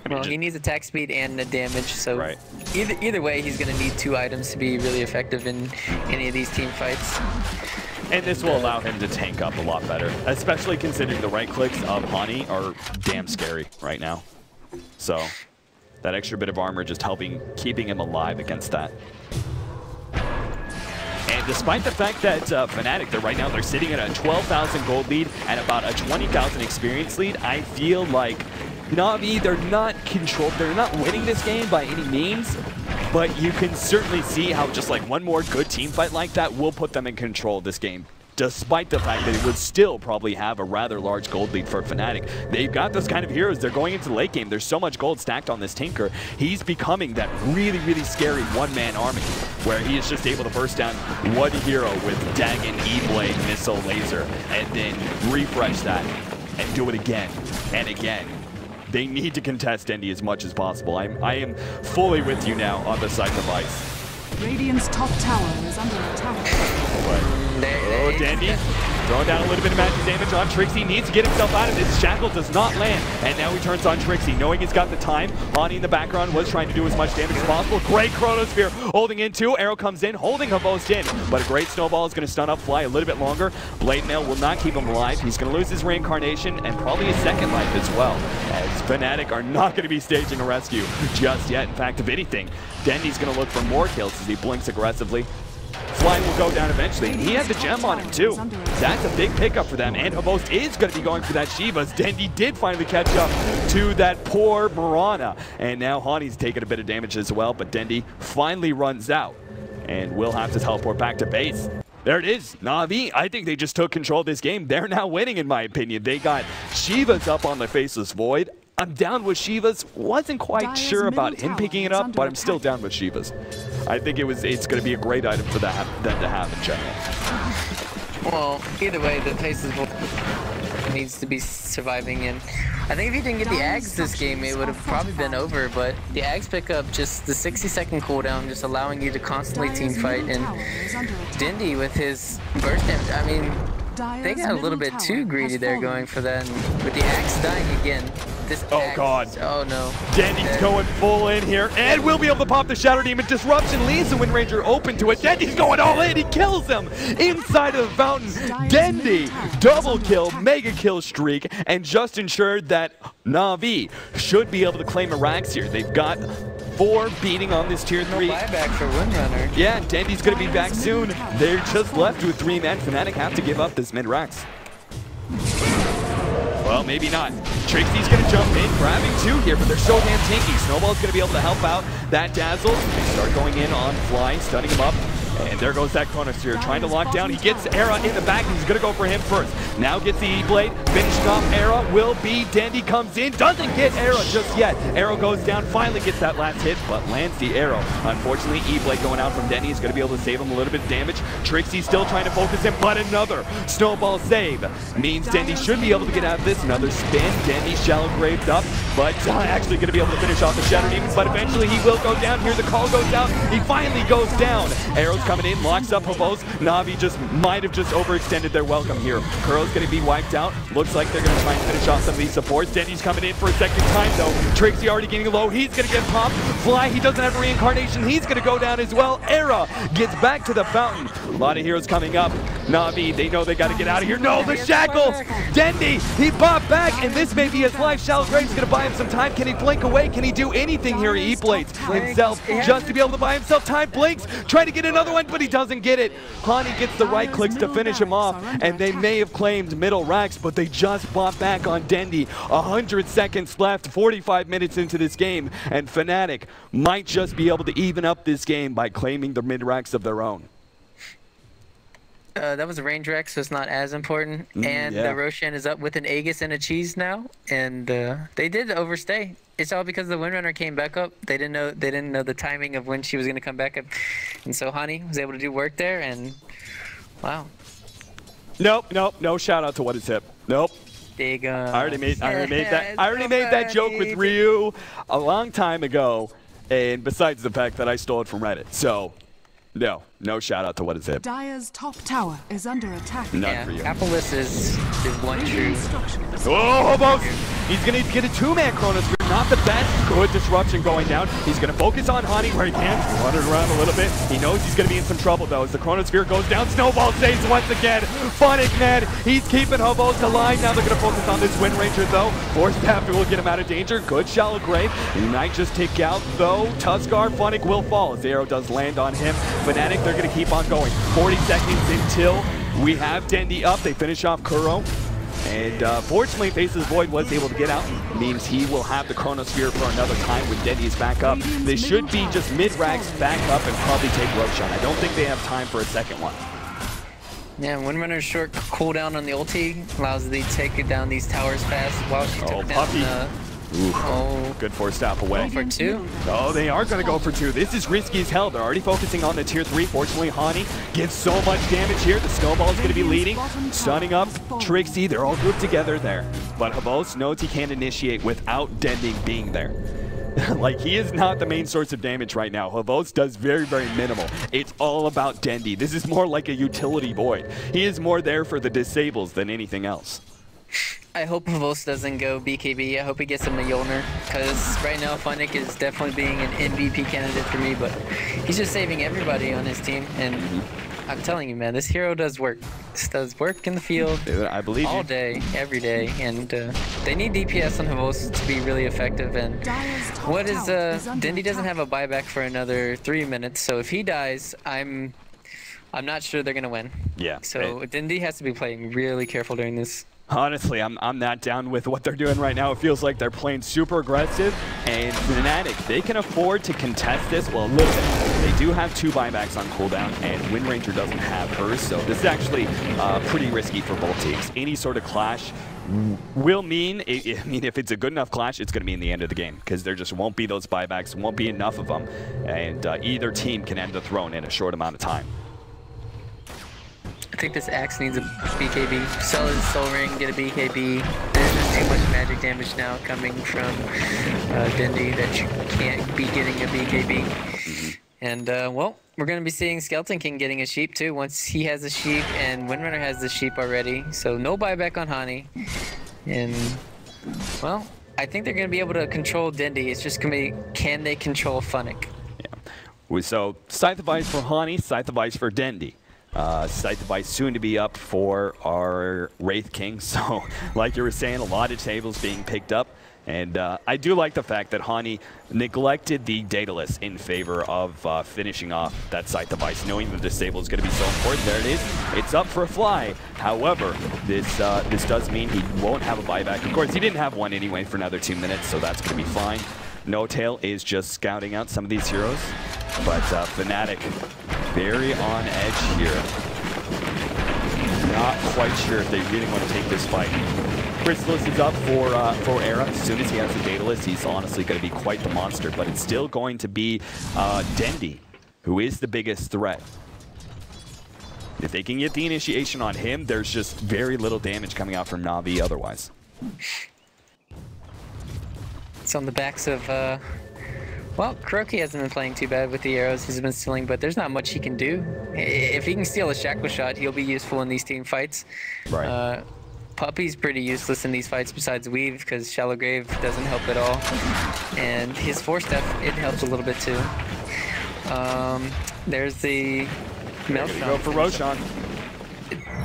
Well, he needs attack speed and the damage, so right. either way, he's going to need 2 items to be really effective in any of these team fights. And this will allow him to tank up a lot better, especially considering the right clicks of Hani are damn scary right now. So that extra bit of armor just keeping him alive against that. And despite the fact that Fnatic, they're sitting at a 12,000 gold lead and about a 20,000 experience lead, I feel like Na'Vi, they're not winning this game by any means, but you can certainly see how just like one more good team fight like that will put them in control of this game. Despite the fact that it would still probably have a rather large gold lead for Fnatic. They've got those kind of heroes. They're going into the late game. There's so much gold stacked on this Tinker. He's becoming that really, really scary one-man army where he is just able to burst down one hero with Dagon, E-Blade, Missile, Laser, and then refresh that and do it again and again. They need to contest Dendi as much as possible. I am fully with you now on the side of ice. Radiant's top tower is under attack. Oh, Dendi throwing down a little bit of magic damage on Trixie. Needs to get himself out of this. Shackle does not land. And now he turns on Trixie, knowing he's got the time. Hani in the background was trying to do as much damage as possible. Great Chronosphere holding in too. Arrow comes in, holding Havost in. But a great snowball is going to stun up Fly a little bit longer. Blade Mail will not keep him alive. He's going to lose his reincarnation and probably his second life as well. As Fnatic are not going to be staging a rescue just yet. In fact, if anything, Dendi's going to look for more kills as he blinks aggressively. Fly will go down eventually. He had the gem on him too. That's a big pickup for them. And Havost is going to be going for that Shiva's. Dendi did finally catch up to that poor Mirana. And now Hani's taking a bit of damage as well. But Dendi finally runs out. And will have to teleport back to base. There it is. Na'Vi, I think they just took control of this game. They're now winning in my opinion. They got Shiva's up on the Faceless Void. I'm down with Shiva's. Wasn't quite sure about him picking it up, but I'm still down with Shiva's. I think it's going to be a great item for them to have in general. Well, either way, the Faceless Void needs to be surviving, and I think if he didn't get the Ags this game, it would have probably been over, but the Ags pick up just the 60-second cooldown, just allowing you to constantly team fight, and Dendi with his burst damage, I mean, they got a little bit too greedy there going for that, and with the Axe dying again, this Axe, God. Oh no. Dendi's going full in here, and we'll be able to pop the Shadow Demon. Disruption leaves the Wind Ranger open to it. Dendi's going all in, he kills him inside of the fountain. Dendi, double kill, mega kill streak, and just ensured that Na'Vi should be able to claim a Rax here. They've got 4 beating on this tier 3. No buyback for Windrunner. Yeah, Dendi's going to be back soon. They're just left with 3 men. Fnatic have to give up this mid-Rax. Well, maybe not. Trixie's going to jump in, grabbing 2 here, but they're so damn tanky. Snowball's going to be able to help out that Dazzle. They start going in on Fly, stunning him up. And there goes that Chronosphere, trying to lock down. He gets Era in the back, and he's going to go for him first. Now gets the E-Blade, finishing off Era will be Dendi comes in, doesn't get Era just yet. Arrow goes down, finally gets that last hit, but lands the arrow. Unfortunately, E-Blade going out from Dendi is going to be able to save him a little bit of damage. Trixie's still trying to focus him, but another Snowball save means Dendi should be able to get out of this. Another spin, Dendi shallow graved up, but actually going to be able to finish off the Shadow Demons, but eventually he will go down here. The call goes out, he finally goes down. Arrow's coming in, locks up Havost. Na'Vi just might have just overextended their welcome here. Curl's going to be wiped out. Looks like they're going to try and finish off some of these supports. Dendi's coming in for a second time though. Trixie already getting low. He's going to get popped. Fly, he doesn't have a reincarnation. He's going to go down as well. Era gets back to the fountain. A lot of heroes coming up. Na'Vi, they know they got to get out of here. No, the shackles! Dendi, he popped back, and this may be his life. Shallow Grave's going to buy him some time. Can he blink away? Can he do anything here? He E-Blades himself just to be able to buy himself time. Blinks, trying to get another one, but he doesn't get it. Hani gets the right clicks to finish him off, and they may have claimed middle racks, but they just bought back on Dendi. 100 seconds left, 45 minutes into this game, and Fnatic might just be able to even up this game by claiming the mid racks of their own. That was a range Rex, so it's not as important. And Roshan is up with an Aegis and a Cheese now, and they did overstay. It's all because the Windrunner came back up. They didn't know the timing of when she was going to come back up, and so Hani was able to do work there. And wow. Nope, no shout out to what is hip. Nope. Dagon. I already made that joke with Ryu a long time ago, and besides the fact that I stole it from Reddit. So, no shout out to what is it. Dire's top tower is under attack. None for you. Capitalist is one true. Oh, Hobos! He's going to get a two-man Chronosphere. Not the best. Good disruption going down. He's going to focus on Honey where he can. Run it around a little bit. He knows he's going to be in some trouble, though. As the Chronosphere goes down, Snowball saves once again. Fnatic, man. He's keeping Hobos alive. Now they're going to focus on this Wind Ranger, though. Force Staff will get him out of danger. Good Shallow Grave. He might just take out, though. Tuskar, Fnatic will fall as the arrow does land on him. Fnatic, they're going to keep on going. 40 seconds until we have Dendi up. They finish off Kuro. And fortunately, Faceless Void was able to get out. Means he will have the Chronosphere for another time when Dendi's back up. They should be just mid-racks back up and probably take Roshan. I don't think they have time for a second one. Yeah, Windrunner's short cooldown on the ulti allows the take down these towers fast while she took down good force stop away. For 2. Oh, they are going to go for 2. This is risky as hell. They're already focusing on the tier 3. Fortunately, Hani gets so much damage here. The Snowball is going to be leading. Stunning up Trixie. They're all grouped together there. But Hobos knows he can't initiate without Dendi being there. Like, he is not the main source of damage right now. Hobos does very, very minimal. It's all about Dendi. This is more like a utility Void. He is more there for the disables than anything else. I hope Pavos doesn't go BKB. I hope he gets him a Yolner, because right now Fnatic is definitely being an MVP candidate for me, but he's just saving everybody on his team, and I'm telling you, man, this hero does work. This does work in the field. I believe all day, every day, and they need DPS on Pavos to be really effective, and what is, Dendi doesn't have a buyback for another 3 minutes, so if he dies, I'm not sure they're gonna win. Yeah. So Dendi has to be playing really careful during this. Honestly, I'm not down with what they're doing right now. It feels like they're playing super aggressive, and Fnatic, they can afford to contest this. Well, listen, they do have 2 buybacks on cooldown, and Wind Ranger doesn't have hers, so this is actually pretty risky for both teams. Any sort of clash will mean, if it's a good enough clash, it's going to be in the end of the game, because there just won't be those buybacks, won't be enough of them, and either team can end the throne in a short amount of time. I think this Axe needs a BKB. Sell his Soul Ring, get a BKB. There's just too much magic damage now coming from Dendi that you can't be getting a BKB. And, well, we're going to be seeing Skeleton King getting a sheep, too, once he has a sheep, and Windrunner has the sheep already. So no buyback on Hani. And, well, I think they're going to be able to control Dendi. It's just going to be, can they control Fnatic? Yeah. So, Scythe of Ice for Hani, Scythe of Ice for Dendi. Scythe of Ice soon to be up for our Wraith King, so like you were saying, a lot of tables being picked up, and I do like the fact that Hani neglected the Daedalus in favor of finishing off that Scythe of Ice, knowing that this table is going to be so important. There it is. It's up for a fly. However, this does mean he won't have a buyback. Of course, he didn't have one anyway for another 2 minutes, so that's going to be fine. No Tail is just scouting out some of these heroes, but Fnatic very on edge here. Not quite sure if they really want to take this fight. Chrysalis is up for Era. As soon as he has the Daedalus, he's honestly going to be quite the monster, but it's still going to be Dendi, who is the biggest threat. If they can get the initiation on him, there's just very little damage coming out from Na'Vi otherwise. It's on the backs of, well, Kuroki hasn't been playing too bad with the arrows he's been stealing, but there's not much he can do. If he can steal a shackle shot, he'll be useful in these team fights. Right. Puppy's pretty useless in these fights besides Weave, because Shallow Grave doesn't help at all. And his Force Step, it helps a little bit too. There's the Maelstrom. Go for Roshan.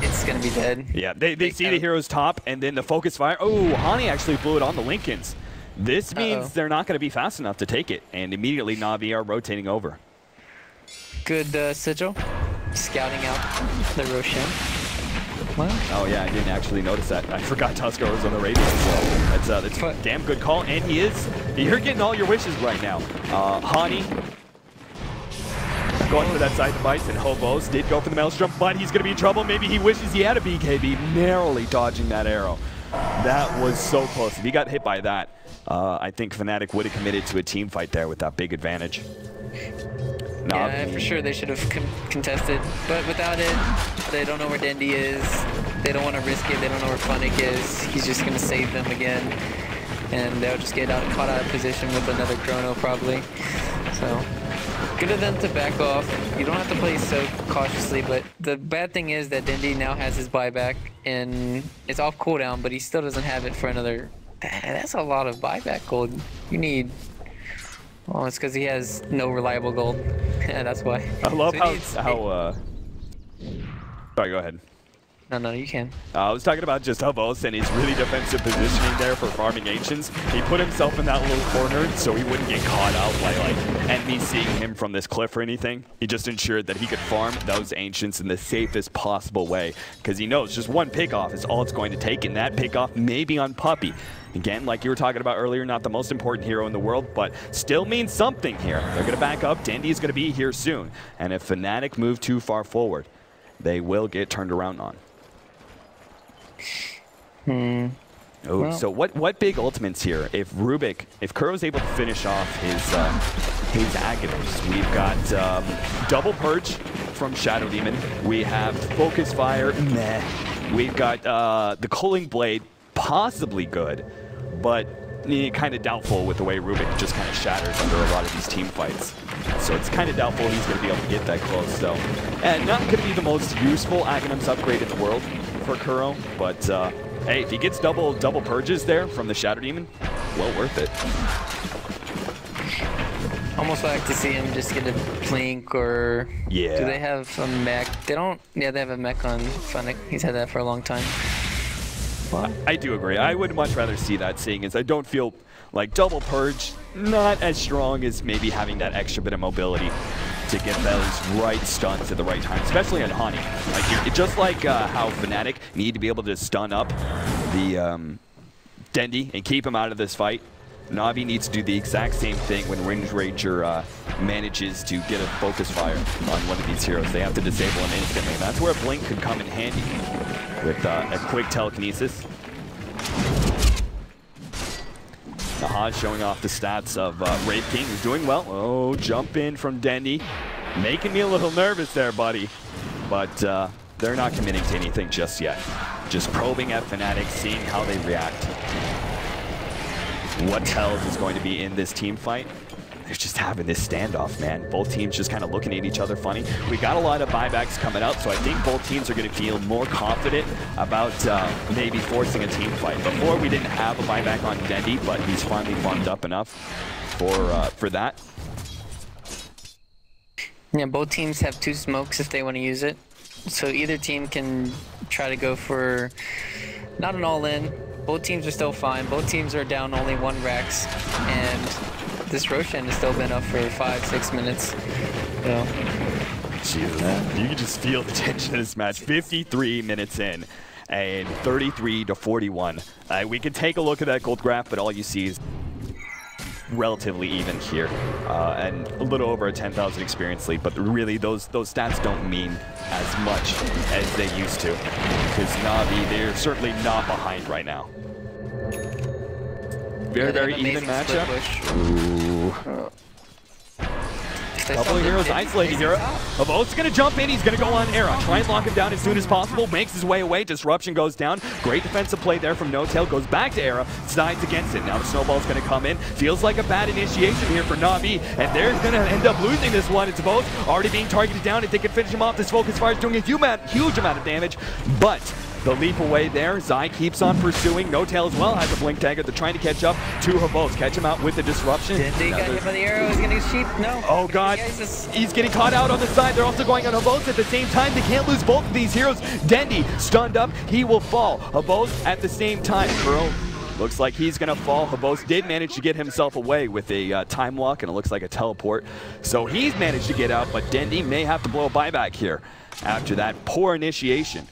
It's gonna be dead. Yeah, they see the hero's top, and then the focus fire. Oh, Hani actually blew it on the Lincolns. This means they're not going to be fast enough to take it, and immediately Na'Vi are rotating over. Good Sigil, scouting out the Roshan. Wow. Oh yeah, I didn't actually notice that. I forgot Tuskar was on the radius, so that's a damn good call, and you're getting all your wishes right now. Hani going for that side device, and Hobos did go for the Maelstrom, but he's going to be in trouble. Maybe he wishes he had a BKB, narrowly dodging that arrow. That was so close. If he got hit by that, I think Fnatic would have committed to a team fight there with that big advantage. Yeah, for sure they should have contested, but without it, they don't know where Dendi is. They don't want to risk it. They don't know where Fnatic is. He's just going to save them again, and they'll just get caught out of position with another chrono probably. So good of them to back off. You don't have to play so cautiously, but the bad thing is that Dendi now has his buyback, and it's off cooldown, but he still doesn't have it for another. That's a lot of buyback gold. You need. Well, it's because he has no reliable gold. Yeah, that's why. I love how Sorry, go ahead. No, you can. I was talking about just Havos and his really defensive positioning there for farming Ancients. He put himself in that little corner so he wouldn't get caught out by like enemies seeing him from this cliff or anything. He just ensured that he could farm those Ancients in the safest possible way, because he knows just one pickoff is all it's going to take, and that pickoff may be on Puppey. Again, like you were talking about earlier, not the most important hero in the world, but still means something here. They're going to back up. Dendi is going to be here soon. And if Fnatic move too far forward, they will get turned around on. Oh, well. So what big ultimates here? If Kuro's able to finish off his Aghanos, we've got double purge from Shadow Demon. We have focus fire. Meh. We've got the Culling Blade, possibly good, but kind of doubtful with the way Rubik just kind of shatters under a lot of these team fights. So it's kind of doubtful he's going to be able to get that close. So, and not going to be the most useful Aghanos upgrade in the world for Kuro, but hey, if he gets double purges there from the Shadow Demon, well worth it. Almost like to see him just get a blink, or do they have a mech? They don't. Yeah, they have a mech on Fnatic. He's had that for a long time. Well, I do agree. I would much rather see that, seeing as I don't feel like double purge not as strong as maybe having that extra bit of mobility to get those right stuns at the right time, especially on Hani. Like just like how Fnatic need to be able to stun up the Dendi and keep him out of this fight, Na'Vi needs to do the exact same thing when Wind Ranger manages to get a focus fire on one of these heroes. They have to disable him instantly. That's where a blink could come in handy with a quick telekinesis. Nahaj showing off the stats of Wraith King, who's doing well. Oh, jump in from Dendi. Making me a little nervous there, buddy. But they're not committing to anything just yet. Just probing at Fnatic, seeing how they react. What tells is going to be in this team fight. They're just having this standoff, man. Both teams just kind of looking at each other funny. We got a lot of buybacks coming up, so I think both teams are going to feel more confident about maybe forcing a team fight. Before, we didn't have a buyback on Dendi, but he's finally farmed up enough for that. Yeah, both teams have 2 smokes if they want to use it. So either team can try to go for not an all-in. Both teams are still fine. Both teams are down only 1 Rax, and this Roshan has still been up for 5-6 minutes. So. Jesus, you can just feel the tension of this match. 53 minutes in, and 33-41. We can take a look at that gold graph, but all you see is relatively even here, and a little over a 10,000 experience lead. But really, those stats don't mean as much as they used to, because Na'Vi, they're certainly not behind right now. Very even matchup. Ooh. Couple of heroes isolated here. Havos going to jump in. He's going to go on Era. Try and lock him down as soon as possible. Makes his way away. Disruption goes down. Great defensive play there from No-Tail. Goes back to Era. Sides against it. Now the snowball's going to come in. Feels like a bad initiation here for Na'Vi. And they're going to end up losing this one. It's Havos already being targeted down. If they can finish him off, this focus fire is doing a huge amount of damage. But the leap away there. Zai keeps on pursuing. No-Tail as well has a blink dagger. They're trying to catch up to Havos. Catch him out with the disruption. Dendi got hit by the arrow. He's getting sheep. No. Oh god. He's getting caught out on the side. They're also going on Havos at the same time. They can't lose both of these heroes. Dendi stunned up. He will fall. Havos at the same time. Kuro looks like he's going to fall. Havos did manage to get himself away with a time walk, and it looks like a teleport. So he's managed to get out, but Dendi may have to blow a buyback here after that poor initiation.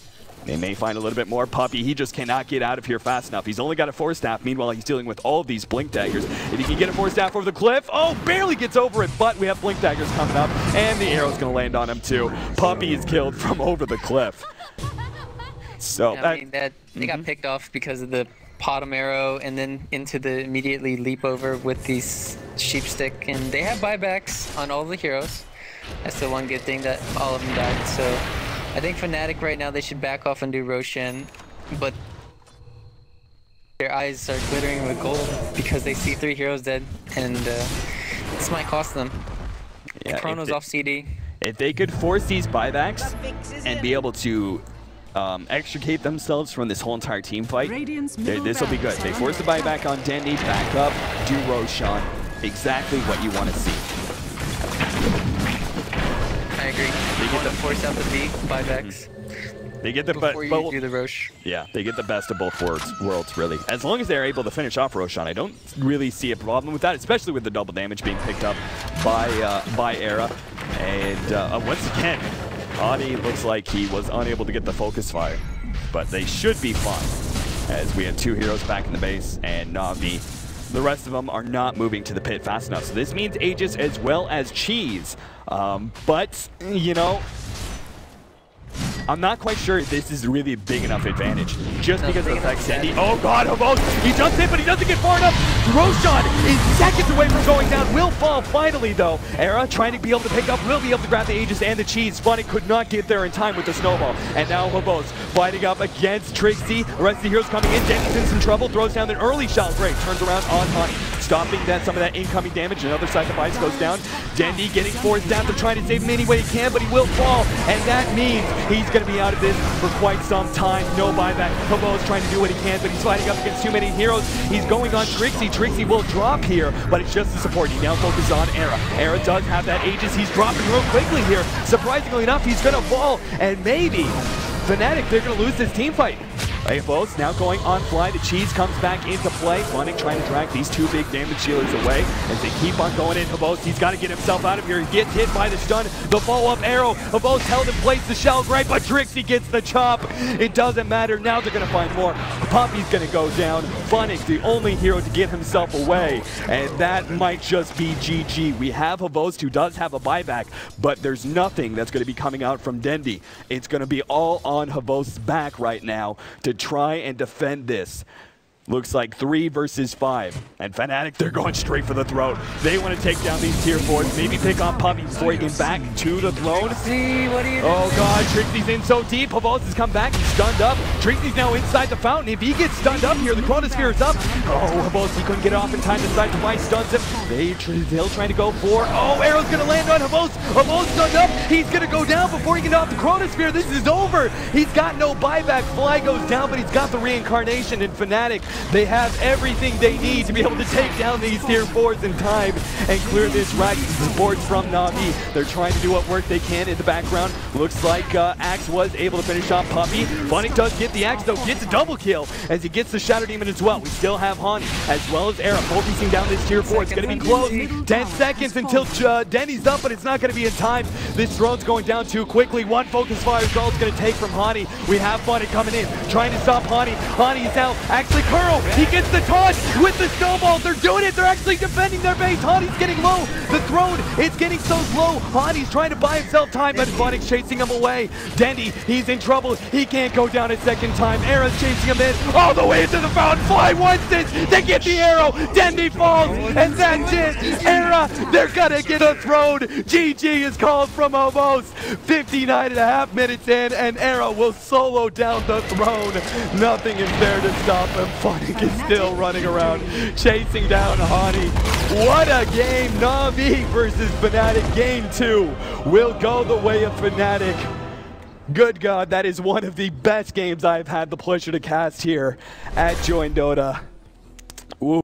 They may find a little bit more. Puppey, he just cannot get out of here fast enough. He's only got a 4-staff. Meanwhile, he's dealing with all of these blink daggers. If he can get a 4-staff over the cliff, oh, barely gets over it, but we have blink daggers coming up, and the arrow's going to land on him too. Puppey is killed from over the cliff. So yeah, I mean, they got picked off because of the bottom arrow, and then into the immediately leap over with these sheep stick, and they have buybacks on all the heroes. That's the one good thing, that all of them died. So I think Fnatic right now, they should back off and do Roshan, but their eyes are glittering with gold because they see 3 heroes dead, and this might cost them. Yeah, Chrono's off CD. If they could force these buybacks and be able to extricate themselves from this whole entire team fight, this will be good. They force the buyback on Dendi, back up, do Roshan. Exactly what you want to see. I agree. They get to force out the B buybacks. They get the before you do the Rosh. Yeah, they get the best of both worlds, really. As long as they're able to finish off Roshan, I don't really see a problem with that, especially with the double damage being picked up by Era. And once again, Adi looks like he was unable to get the focus fire, but they should be fine, as we have 2 heroes back in the base, and Na'Vi. The rest of them are not moving to the pit fast enough. So this means Aegis as well as Cheese. But, you know, I'm not quite sure this is really a big enough advantage. Just because of the fact Dendi. Oh god, almost! He jumps in, but he doesn't get far enough! Roshan is seconds away from going down. Will fall finally, though. Era trying to be able to pick up, will be able to grab the Aegis and the Cheese. Fnatic could not get there in time with the snowball. And now Hobos fighting up against Trixie. The rest of the heroes coming in. Dendi's in some trouble. Throws down an early shot break. Turns around on Honey. Stopping some of that incoming damage. Another sacrifice goes down. Dendi getting forced down to try to save him any way he can, but he will fall. And that means he's going to be out of this for quite some time. No buyback. Hobos trying to do what he can, but he's fighting up against too many heroes. He's going on Trixie. Trixie will drop here, but it's just the support. He now focuses on Era. Era does have that Aegis. He's dropping real quickly here. Surprisingly enough, he's going to fall, and maybe Fnatic, they're going to lose this team fight. Both now going on fly. The Cheese comes back into play. Fnatic trying to drag these 2 big damage dealers away as they keep on going in. Hobos, he's got to get himself out of here. He gets hit by the stun. The follow-up arrow. Hobos held in place the shell gripe, but Trixie gets the chop. It doesn't matter. Now they're going to find more. Poppy's going to go down. Fnatic, the only hero to get himself away, and that might just be GG. We have Hobos, who does have a buyback, but there's nothing that's going to be coming out from Dendi. It's going to be all on Hobos' back right now to try and defend this. Looks like 3 versus 5. And Fnatic, they're going straight for the throat. They want to take down these tier 4s, maybe pick on Puppy before he gets back to the throne. See, what are you doing? Oh god, Trixie's in so deep. Hobos has come back, he's stunned up. Trixie's now inside the fountain. If he gets stunned up here, the Chronosphere is up. Oh, Hobos, he couldn't get off in time to sacrifice, stuns him. They'll trying to go for. Oh, arrow's gonna land on Hobos. Hobos stunned up. He's gonna go down before he can get off the Chronosphere. This is over. He's got no buyback. Fly goes down, but he's got the reincarnation in Fnatic. They have everything they need to be able to take down these tier 4s in time and clear this rack supports from Na'Vi. They're trying to do what work they can in the background. Looks like Axe was able to finish off Puppy. Fnatic does get the Axe, though, gets a double kill as he gets the Shadow Demon as well. We still have Hani as well as Era focusing down this tier 4. It's going to be close. 10 seconds until Denny's up, but it's not going to be in time. This throne's going down too quickly. 1 focus fire is all it's going to take from Hani. We have Fnatic coming in, trying to stop Hani. Hani is out. Actually, Curl, he gets the taunt with the snowballs. They're doing it. They're actually defending their base. Hani's getting low. The throne, it's getting so slow. Hani's trying to buy himself time, but Fnatic's chasing him away. Dendi, he's in trouble. He can't go down a second time. Era's chasing him in all the way into the fountain. Fly wants this. They get the arrow. Dendi falls, and that's it. Era, they're gonna get a throne. GG is called from Hobos. 59.5 minutes in, and Era will solo down the throne. Nothing is there to stop him. Fnatic is still running around, chasing down Hani. What a game. Na'Vi versus Fnatic. Game 2 will go the way of Fnatic. Good God, that is one of the best games I've had the pleasure to cast here at Join Dota. Ooh.